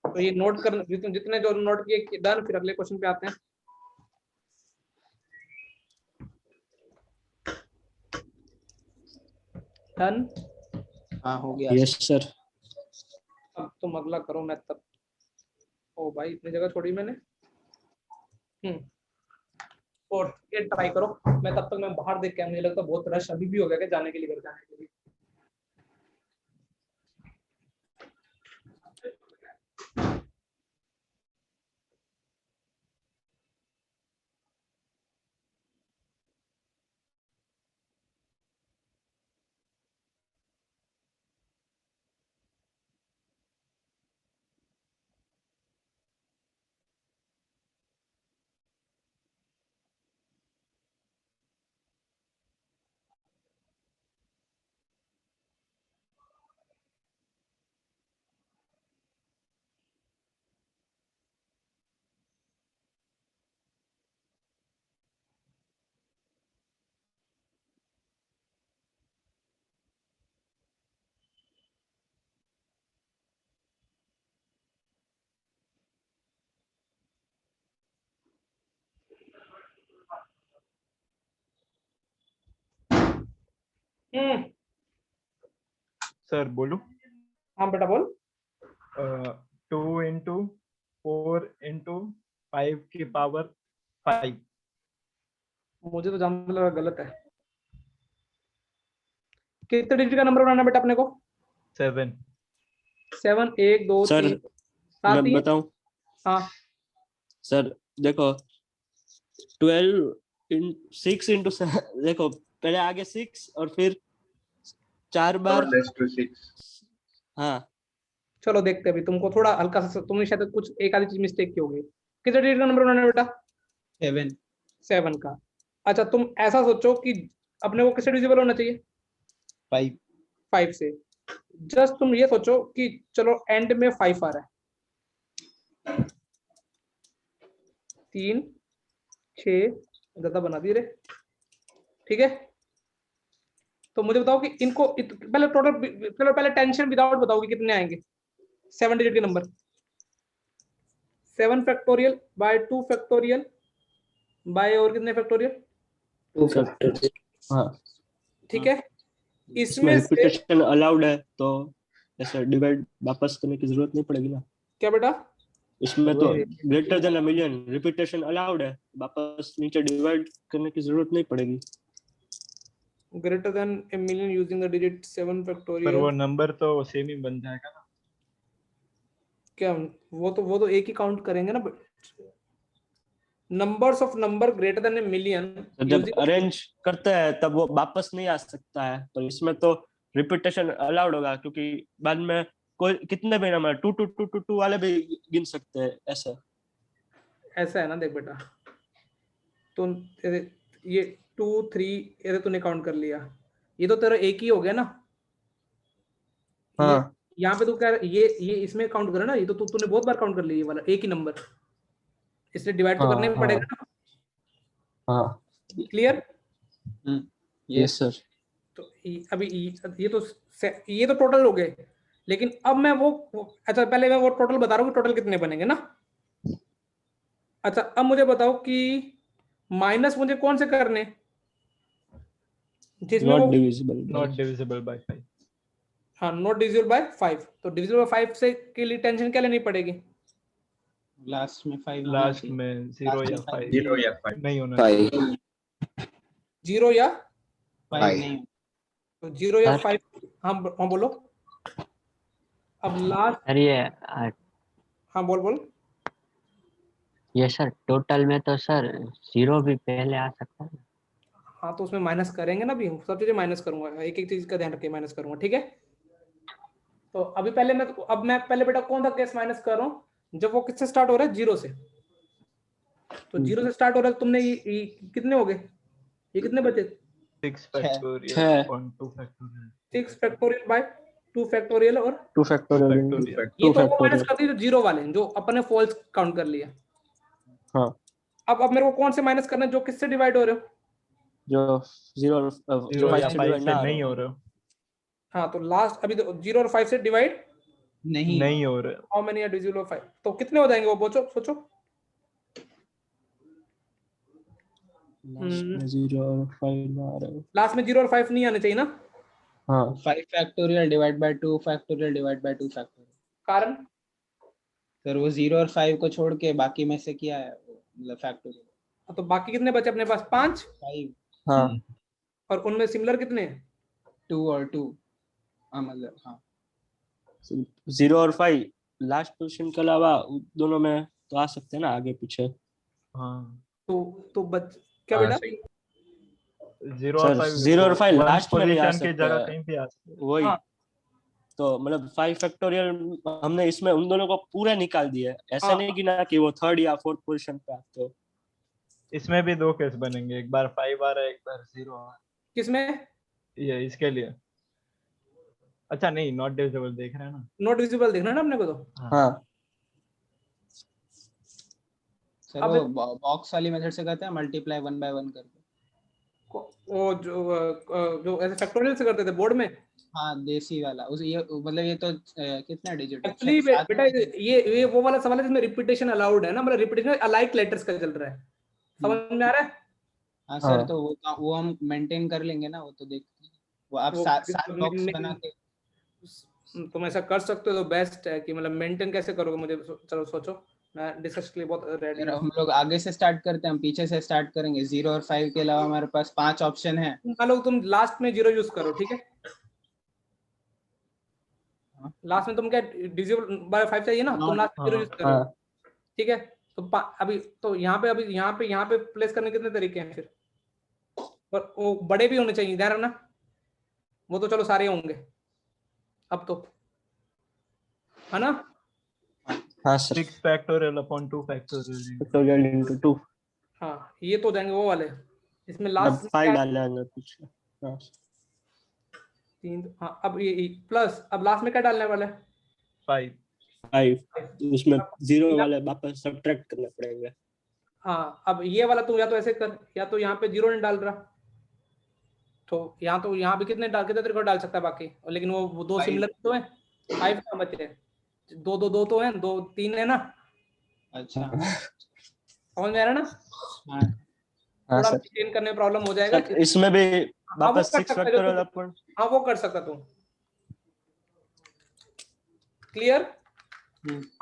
Speaker 2: तो ये नोट कर जितने जो नोट किए डन, फिर अगले क्वेश्चन पे आते हैं। डन।
Speaker 3: हाँ हो गया।
Speaker 5: Yes sir.
Speaker 2: अब तुम अगला करो, मैं तब, ओ भाई इतनी जगह छोड़ी मैंने। और ये ट्राई करो, मैं तब तक मैं बाहर देख के, मुझे लगता है बहुत रश अभी भी हो गया क्या जाने के लिए, घर जाने के लिए।
Speaker 4: सर बोलूं?
Speaker 2: हाँ बेटा बोल।
Speaker 4: 2 into 4 into 5 की पावर 5
Speaker 2: मुझे तो जहां तक लगा गलत है। कितने डिजिट का नंबर बनाना बेटा अपने को?
Speaker 4: 7
Speaker 2: 7 1 2
Speaker 5: सर
Speaker 2: 3 7
Speaker 5: मैं
Speaker 2: ही है?
Speaker 5: बताऊं
Speaker 2: हाँ
Speaker 5: सर, देखो 12 इन 6 इंटू देखो पहले आगे 6 और फिर 4 बार,
Speaker 7: to 6.
Speaker 5: हाँ
Speaker 2: चलो देखते हैं अभी। तुमको थोड़ा हल्का सा तुमने शायद कुछ एक आधी चीज मिस्टेक की होगी। कितने डिजिट का नंबर बनाना है बेटा?
Speaker 3: 7
Speaker 2: 7 का। अच्छा तुम ऐसा सोचो कि अपने को किससे डिविजिबल होना चाहिए?
Speaker 3: 5
Speaker 2: 5 से। जस्ट तुम ये सोचो कि चलो एंड में 5 आ रहा है। 3 6 ज्यादा बना दिए रे। ठीक है, तो मुझे बताओ कि इनको पहले टोटल, चलो पहले टेंशन विदाउट बताओ कि कितने आएंगे 7 डिजिट के number. 7 factorial by 2 factorial by और कितने फैक्टोरियल?
Speaker 1: 2 फैक्टोरियल।
Speaker 5: हाँ
Speaker 2: ठीक है,
Speaker 5: इसमें
Speaker 2: इसमें से
Speaker 5: रिपीटेशन अलाउड है तो ऐसे डिवाइड वापस करने की जरूरत नहीं पड़ेगी ना।
Speaker 2: क्या बेटा?
Speaker 5: इसमें तो greater than a million repetition allowed है, वापस नीचे डिवाइड करने की जरूरत नहीं पड़ेगी।
Speaker 2: Greater than a million using the digit 7
Speaker 4: पर
Speaker 2: फैक्टोरियल।
Speaker 4: वो नंबर तो सेम ही बन जाएगा ना।
Speaker 2: क्या वो तो एक ही काउंट करेंगे ना। Numbers of number greater than a million
Speaker 5: तो जब अरेंज करते हैं तब वो वापस नहीं आ सकता है, तो इसमें तो रिपीटेशन अलाउड होगा क्योंकि बाद में कोई कितने भी नंबर 2 2 2 2 2 वाले भी गिन सकते हैं ऐसा।
Speaker 2: ऐसा है ना, देख बेटा, तो ये 2 3 ये तूने काउंट कर लिया, ये तो तेरा एक ही हो गया ना।
Speaker 5: हाँ
Speaker 2: यहाँ पे तू क्या ये इसमें काउंट करे ना, ये तो तूने बहुत बार काउंट कर लिया ये वाला एक ही नंबर, इसलिए डिवाइड तो करना ही पड़ेगा ना।
Speaker 5: हाँ
Speaker 2: क्लियर?
Speaker 5: Yes sir.
Speaker 2: तो अभी ये तो टोटल हो गए, लेकिन अब मैं वो अच्छा पहले मैं वो टोटल बता रहा हूँ कि टोटल कितने बनेंगे ना। अच्छा अब मुझे बताओ कि माइनस मुझे कौन से करने जिसमें वो
Speaker 5: नॉट डिविजिबल
Speaker 4: बाय 5।
Speaker 2: हाँ नॉट डिविजिबल बाय 5, तो डिविजिबल बाय 5 से के लिए टेंशन क्या लेनी पड़ेगी?
Speaker 3: लास्ट में 5
Speaker 4: लास्ट में 0 या 5
Speaker 7: 0 या 5.
Speaker 4: नहीं होना
Speaker 1: 5
Speaker 2: 0 या
Speaker 3: 5 नहीं
Speaker 2: तो 0 या
Speaker 9: सर।
Speaker 2: 5। हाँ हाँ बोलो। अब लास्ट,
Speaker 9: सर
Speaker 2: हाँ बोल
Speaker 9: ये सर टोटल में तो सर 0 भी पहले आ सकता है।
Speaker 2: हाँ तो उसमें माइनस करेंगे ना, भी सब चीजें माइनस करूंगा, एक एक चीज का ध्यान रखिए माइनस करूंगा। ठीक है, तो अभी पहले मैं पहले बेटा कौन सा केस माइनस कर रहा हूँ? जब वो किससे स्टार्ट हो रहा है? 0 से। तो 0 से स्टार्ट हो रहा है, तुमने ये कितने हो गए? ये कितने बचे?
Speaker 4: 6 factorial 2 factorial
Speaker 2: 6 factorial by 2 factorial और
Speaker 5: 2 फैक्टोरियल
Speaker 2: ये तो वो माइनस कर दिए 0 वाले जो अपने फॉल्स काउंट कर लिया।
Speaker 5: हाँ
Speaker 2: अब मेरे को कौन से माइनस करना है जो किससे डिवाइड हो रहे हो?
Speaker 5: जो 0 और 5 से डिवाइड ना
Speaker 4: नहीं हो रहे हो।
Speaker 2: हाँ तो लास्ट अभी तो 0 और 5 से डिवाइड
Speaker 3: नहीं
Speaker 4: हो रहे।
Speaker 2: How many are divisible by 5, तो कितने हो जाएंगे वो सोचो।
Speaker 5: लास्ट में 0 और 5 ना आ रहा है।
Speaker 2: लास्ट में 0 और 5 नहीं आने चाहिए ना।
Speaker 5: हाँ
Speaker 3: 5 factorial divide by 2 factorial divide by 2 factorial.
Speaker 2: कारण
Speaker 3: सर वो 0 और 5 को छोड़ के बाकी में से किया है मतलब फैक्टोरियल।
Speaker 2: तो बाकी कितने बचे अपने पास? 5।
Speaker 3: 5
Speaker 5: हाँ
Speaker 2: और उनमें सिमिलर कितने हैं?
Speaker 3: 2 और 2 मतलब हाँ
Speaker 5: 0 और 5 लास्ट पोजीशन के अलावा दोनों में तो आ सकते हैं ना आगे पीछे।
Speaker 4: हाँ
Speaker 2: तो क्या बेटा?
Speaker 4: 0 और 5
Speaker 5: 0 और 5 लास्ट में भी आ
Speaker 4: पोजीशन की
Speaker 5: सकते
Speaker 4: जगह
Speaker 5: हैं।
Speaker 4: कहीं भी आ सकते हैं।
Speaker 5: वही
Speaker 2: हाँ।
Speaker 5: तो मतलब 5 फैक्टोरियल हमने इसमें उन दोनों को पूरा निकाल दिया, ऐसा
Speaker 2: हाँ।
Speaker 5: नहीं गिना कि वो 3rd या 4th पोजीशन पे तो
Speaker 4: इसमें भी 2 केस बनेंगे, एक बार 5 आ रहा है, एक बार 0 आ रहा
Speaker 2: किसमें?
Speaker 4: है। ये इसके लिए अच्छा नहीं, नॉट डिविजिबल देख रहे हैं ना।
Speaker 2: नॉट विजिबल देखना है ना अपने को तो।
Speaker 5: हाँ
Speaker 3: सर
Speaker 2: अब
Speaker 3: वो बॉक्स वाली मेथड से करते हैं मल्टीप्लाई 1 बाय 1 करके।
Speaker 2: वो जो ऐसे फैक्टोरियल से करते थे बोर्ड में।
Speaker 3: हाँ देसी वाला उस ये मतलब ये तो कितना डिजिट है?
Speaker 2: एक्चुअली
Speaker 3: 7
Speaker 2: बेटा ये वो वाला सवाल है जिसमें रिपीटेशन अलाउड है ना, मतलब रिपीटेशन अलाइक लेटर्स का चल रहा है। समझ में आ रहा है?
Speaker 3: हाँ सर तो वो हम मेंटेन कर लेंगे ना, वो तो देखते हैं। वो आप 7 बॉक्स बना के
Speaker 2: तुम ऐसा कर सकते हो तो बेस्ट है कि मतलब मेंटेन कैसे करोगे मुझे चलो सोचो। मैं डिस्कस के लिए बहुत रेडी
Speaker 3: अगर
Speaker 2: हूँ।
Speaker 3: हम लोग आगे से स्टार्ट करते हैं, हम पीछे से स्टार्ट करेंगे। 0 और 5 के अलावा हमारे पास 5 ऑप्शन है।
Speaker 2: मान लो तुम लास्ट में 0 यूज करो, ठीक है? लास्ट में तुम क्या डिविजिबल बाय 5 चाहिए ना, तुम लास्ट में 0 यूज करो,
Speaker 6: हाँ
Speaker 2: ठीक है? तो अभी तो यहाँ पे प्लेस करने के कितने तरीके हैं फिर? और वो बड़े भी होने चाहिए, ध्यान रखना। वो तो चलो सारे होंगे अब तो, है ना?
Speaker 6: हाँ sir
Speaker 4: 6 factorial upon 2 factorial.
Speaker 6: Factorial into 2
Speaker 2: हाँ, ये तो हो जाएंगे वो वाले। इसमें
Speaker 6: अब
Speaker 2: लास्ट
Speaker 6: 5 डालना है कुछ। हाँ
Speaker 2: 3, हाँ अब ये प्लस, अब लास्ट में क्या डालने वाला है?
Speaker 4: 5
Speaker 5: 5 उसमें 0 वाले वापस सब्ट्रैक्ट करने पड़ेंगे।
Speaker 2: हाँ, अब ये वाला तू या तो ऐसे कर, या तो यहाँ पे 0 नहीं डाल रहा, तो यहाँ पे कितने तरीके को डाल सकता है बाकी, लेकिन वो 2 सिमिलर तो है, 5 का बचे, 2 तो है, 2 3 है ना?
Speaker 3: अच्छा
Speaker 2: समझ में आ रहा है ना?
Speaker 3: हाँ
Speaker 6: हाँ
Speaker 2: थोड़ा
Speaker 6: सर
Speaker 2: मेंटेन करने में प्रॉब्लम हो जाएगा।
Speaker 6: सर इसमें भी
Speaker 2: हाँ, वो
Speaker 6: वापस
Speaker 2: कर
Speaker 6: 6
Speaker 2: सकता है
Speaker 6: फैक्टोरियल
Speaker 2: जो
Speaker 6: अपॉन।
Speaker 2: हाँ वो कर सकता तू। क्लियर?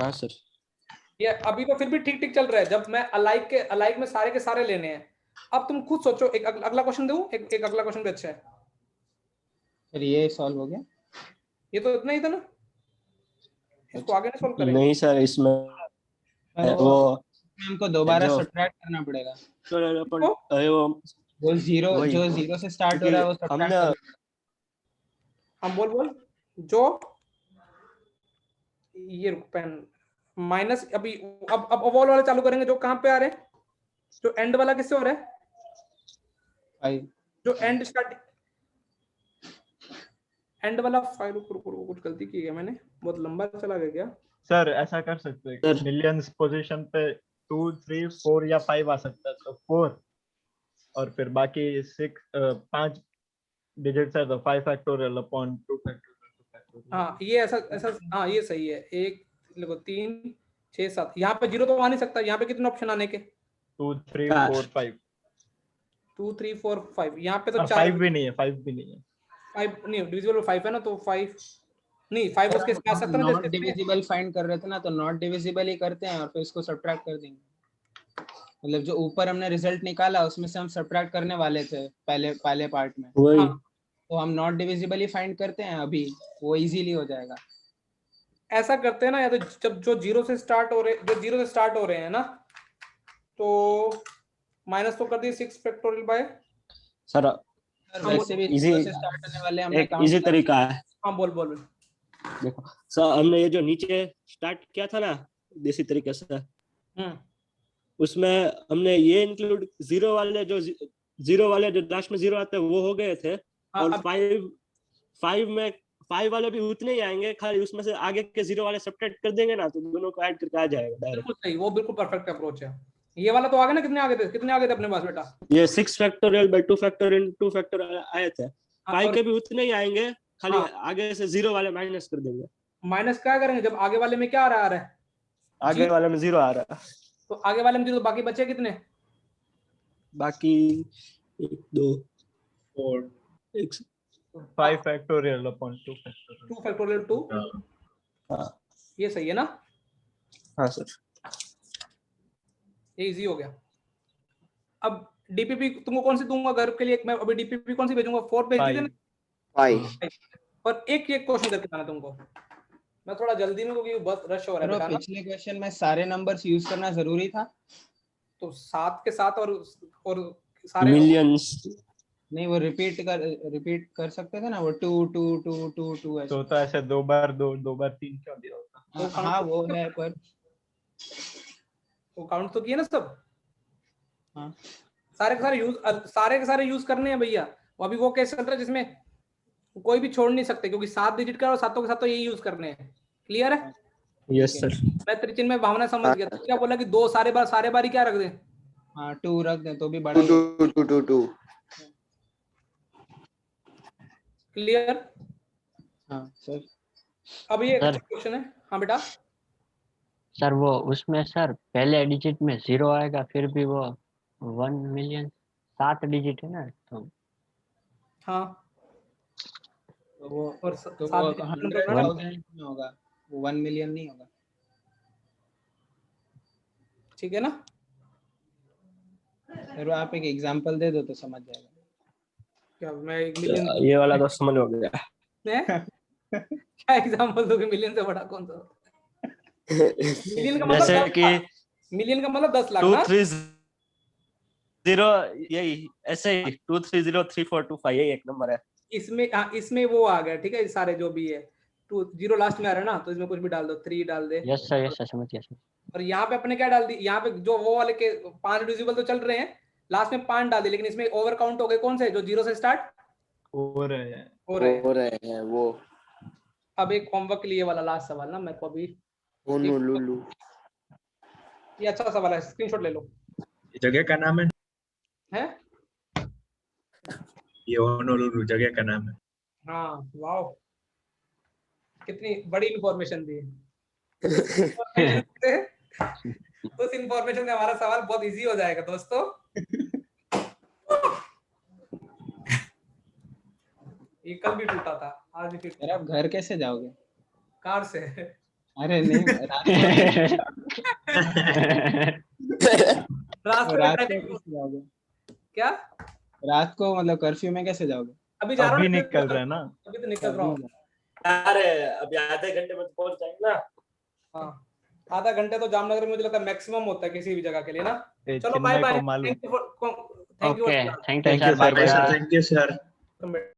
Speaker 6: हाँ सर
Speaker 2: ये अभी तो फिर भी ठीक ठीक चल रहा है। जब मैं अलाइक में सारे के सारे लेने हैं, अब तुम खुद सोचो। एक अगला क्वेश्चन दूं, एक अगला क्वेश्चन भी अच्छा है।
Speaker 3: फिर ये सॉल्व हो गया।
Speaker 2: ये तो इतना ही था ना, इसको आगे नहीं सॉल्व करेंगे?
Speaker 6: नहीं सर इसमें वो
Speaker 3: हमको दोबारा
Speaker 6: जो
Speaker 3: सब्ट्रैक्ट करना पड़ेगा।
Speaker 6: अपन वो
Speaker 3: वो 0
Speaker 6: वही,
Speaker 3: जो 0 से स्टार्ट हो रहा है वो सब्ट्रैक्ट
Speaker 6: हमने
Speaker 3: करना।
Speaker 2: हम बोल जो ये रुक पेन माइनस, अभी अब वॉल वाले चालू करेंगे। जो कहाँ पे आ रहे हैं? जो एंड वाला किससे हो रहा है?
Speaker 3: 5
Speaker 2: जो एंड स्टार्ट एंड वाला 5, रुको कुछ गलती की है मैंने, बहुत लंबा चला गया क्या?
Speaker 4: सर ऐसा कर सकते हैं,
Speaker 6: सर
Speaker 4: मिलियंस पोजीशन पे 2 3 4 या 5 आ सकता है, तो 4 और फिर बाकी 5 डिजिट्स है तो 5 फैक्टोरियल अपॉन 2 फैक्टोरियल।
Speaker 2: हाँ ये ऐसा हाँ ये सही है। 1 देखो 3 6 7, यहाँ पे 0 तो आ नहीं सकता। यहाँ पे कितने ऑप्शन आने के?
Speaker 4: 2 3 4 5।
Speaker 2: 2 3 4 5, यहाँ पे तो 4
Speaker 4: 5 भी नहीं है, 5 भी नहीं है।
Speaker 2: 5 नहीं, डिविजिबल 5 है ना, तो 5 नहीं, 5 उसके साथ आ सकता है ना,
Speaker 3: नॉट
Speaker 2: जैसे
Speaker 3: डिविजिबल फाइंड कर रहे थे ना, तो नॉट डिविजिबल ही करते हैं और फिर इसको सब्ट्रैक्ट कर देंगे। मतलब जो ऊपर हमने रिजल्ट निकाला उसमें से हम सब्ट्रैक्ट करने वाले थे पहले पार्ट में,
Speaker 6: वही
Speaker 3: तो हम नॉट डिविजिबल ही फाइंड करते हैं अभी, वो इजीली हो जाएगा।
Speaker 2: ऐसा करते हैं ना, या तो जब जो 0 से स्टार्ट हो रहे हैं ना, तो माइनस तो कर दिए 6 फैक्टोरियल बाय।
Speaker 6: सर
Speaker 3: वैसे भी
Speaker 6: इजी
Speaker 3: 0 से स्टार्ट होने वाले हमने
Speaker 6: एक इजी तरीका है।
Speaker 2: हाँ बोल।
Speaker 6: देखो
Speaker 5: सर हमने ये जो नीचे स्टार्ट किया था ना देसी तरीके से, उसमें हमने ये इंक्लूड 0 वाले जो लास्ट में 0 आते हैं वो हो गए थे।
Speaker 2: हाँ,
Speaker 5: और
Speaker 2: अब
Speaker 5: 5 वाले भी उतने ही आएंगे, खाली उसमें से आगे के 0 वाले सब्ट्रैक्ट कर देंगे ना, तो दोनों को ऐड करके आ जाएगा डायरेक्ट।
Speaker 2: बिल्कुल सही, वो बिल्कुल परफेक्ट अप्रोच है। ये वाला तो आगे ना, कितने आगे थे अपने पास बेटा?
Speaker 5: ये 6 फैक्टोरियल बाय 2 फैक्टोरियल 2 फैक्टोरियल आए थे। 5
Speaker 2: और
Speaker 5: के भी उतने ही आएंगे, खाली
Speaker 2: हाँ,
Speaker 5: आगे से 0 वाले माइनस कर देंगे।
Speaker 2: माइनस क्या करेंगे जब आगे वाले में क्या आ रहा है?
Speaker 6: आगे वाले में 0 आ रहा है,
Speaker 2: तो आगे वाले में 0, तो बाकी बचे कितने?
Speaker 5: बाकी 1 2
Speaker 7: 4
Speaker 5: 1
Speaker 4: 5 फैक्टोरियल अपॉन 2 फैक्टोरियल।
Speaker 2: 2 फैक्टोरियल 2,
Speaker 6: हाँ
Speaker 2: ये सही है ना?
Speaker 6: हाँ सर
Speaker 2: ये इजी हो गया। अब डीपीपी तुमको कौन सी दूंगा घर के लिए? मैं अभी डीपीपी कौन सी भेजूंगा? 4 भेज दीजिए ना।
Speaker 1: 5
Speaker 2: और एक क्वेश्चन करके आना तुमको। मैं थोड़ा जल्दी में, क्योंकि बहुत रश हो रहा है बेटा ना।
Speaker 3: पिछले क्वेश्चन में सारे नंबर्स यूज करना जरूरी था,
Speaker 2: तो 7 के साथ और सारे
Speaker 5: मिलियंस।
Speaker 3: नहीं वो रिपीट कर सकते थे ना, वो 2 2 2 2 2 ऐसे।
Speaker 4: तो ऐसे 2 बार 2 बार 3 क्यों दिया होता?
Speaker 3: हाँ वो है, पर
Speaker 2: वो काउंट तो किए ना सब।
Speaker 3: हाँ
Speaker 2: सारे के सारे यूज करने हैं भैया। वो अभी वो केस चल रहा है जिसमें कोई भी छोड़ नहीं सकते, क्योंकि 7 डिजिट का और 7 के साथ तो यही यूज करने हैं। क्लियर है?
Speaker 6: Yes sir.
Speaker 2: मैं त्रिचिन में भावना समझ गया। तो क्या बोला कि 2 सारे बार ही क्या रख दे?
Speaker 3: हाँ 2 रख दे तो भी बड़ा ही है।
Speaker 1: 2
Speaker 2: क्लियर?
Speaker 3: हाँ सर।
Speaker 2: अब ये
Speaker 9: सर।
Speaker 2: क्वेश्चन है। हाँ बेटा,
Speaker 9: सर वो उसमें सर पहले डिजिट में 0 आएगा, फिर भी वो 1 मिलियन 7 डिजिट है ना, तो
Speaker 2: हाँ
Speaker 3: तो वो
Speaker 2: और
Speaker 3: तो
Speaker 2: 7
Speaker 3: वो 100,000 में होगा, वो 1 मिलियन नहीं होगा।
Speaker 2: ठीक है ना?
Speaker 3: फिर आप एक एग्जांपल दे दो तो समझ जाएगा।
Speaker 2: क्या मैं 1 मिलियन
Speaker 6: ये वाला तो समझ हो गया।
Speaker 2: क्या एग्जांपल दोगे? मिलियन से बड़ा कौन सा होता है? मिलियन का मतलब
Speaker 6: जैसे
Speaker 2: 10
Speaker 6: कि
Speaker 2: लाख। मिलियन का मतलब 10 लाख ना?
Speaker 6: 230 यही ऐसे ही 2303425 यही एक नंबर है।
Speaker 2: इसमें हाँ, इसमें वो आ गया, ठीक है, सारे जो भी है 2 0 लास्ट में आ रहा है ना, तो इसमें कुछ भी डाल दो, 3 डाल दे।
Speaker 9: यस सर समझ गया सर।
Speaker 2: और यहाँ पे अपने क्या डाल दी, यहाँ पे जो वो वाले के 5 रिड्यूसिबल तो चल रहे हैं, लास्ट में 5 डाल दी, लेकिन इसमें ओवर काउंट हो गए कौन से, जो 0 से स्टार्ट
Speaker 4: हो रहे हैं।
Speaker 2: हो रहे हैं।
Speaker 1: हो रहे हैं वो।
Speaker 2: अब एक होमवर्क के लिए वाला लास्ट सवाल ना, मेरे को अभी
Speaker 1: होनोलुलु।
Speaker 2: ये अच्छा सवाल है, स्क्रीनशॉट ले लो।
Speaker 7: जगह का नाम है,
Speaker 2: है
Speaker 7: ये होनोलुलु जगह का नाम है।
Speaker 2: हाँ, वाओ, कितनी बड़ी इंफॉर्मेशन दी। उस इंफॉर्मेशन से हमारा सवाल बहुत इजी हो जाएगा दोस्तों। ये कल भी टूटा था, आज भी फिर
Speaker 3: यार आप घर कैसे जाओगे?
Speaker 2: कार से।
Speaker 3: अरे नहीं,
Speaker 2: रास्ते में
Speaker 3: रात को
Speaker 2: traffic-
Speaker 3: कैसे जाओगे?
Speaker 2: क्या
Speaker 3: रात को मतलब कर्फ्यू में कैसे जाओगे?
Speaker 2: अभी जा रहा
Speaker 4: अभी
Speaker 2: हूँ,
Speaker 4: निकल रहे हैं ना।
Speaker 2: अभी तो निकल रहा हूँ।
Speaker 6: अरे अभी आधे घंटे में पहुंच जाएंगे ना।
Speaker 2: हाँ, आधा घंटे तो जामनगर में मुझे लगता है मैक्सिमम होता है किसी भी जगह के लिए ना।
Speaker 4: ए,
Speaker 2: चलो बाय
Speaker 4: चिन्मय
Speaker 2: बाय,
Speaker 4: को मालूम।
Speaker 2: Thank you
Speaker 9: okay thank you
Speaker 7: thank you
Speaker 9: sir.
Speaker 7: Sir, thank you sir.
Speaker 2: For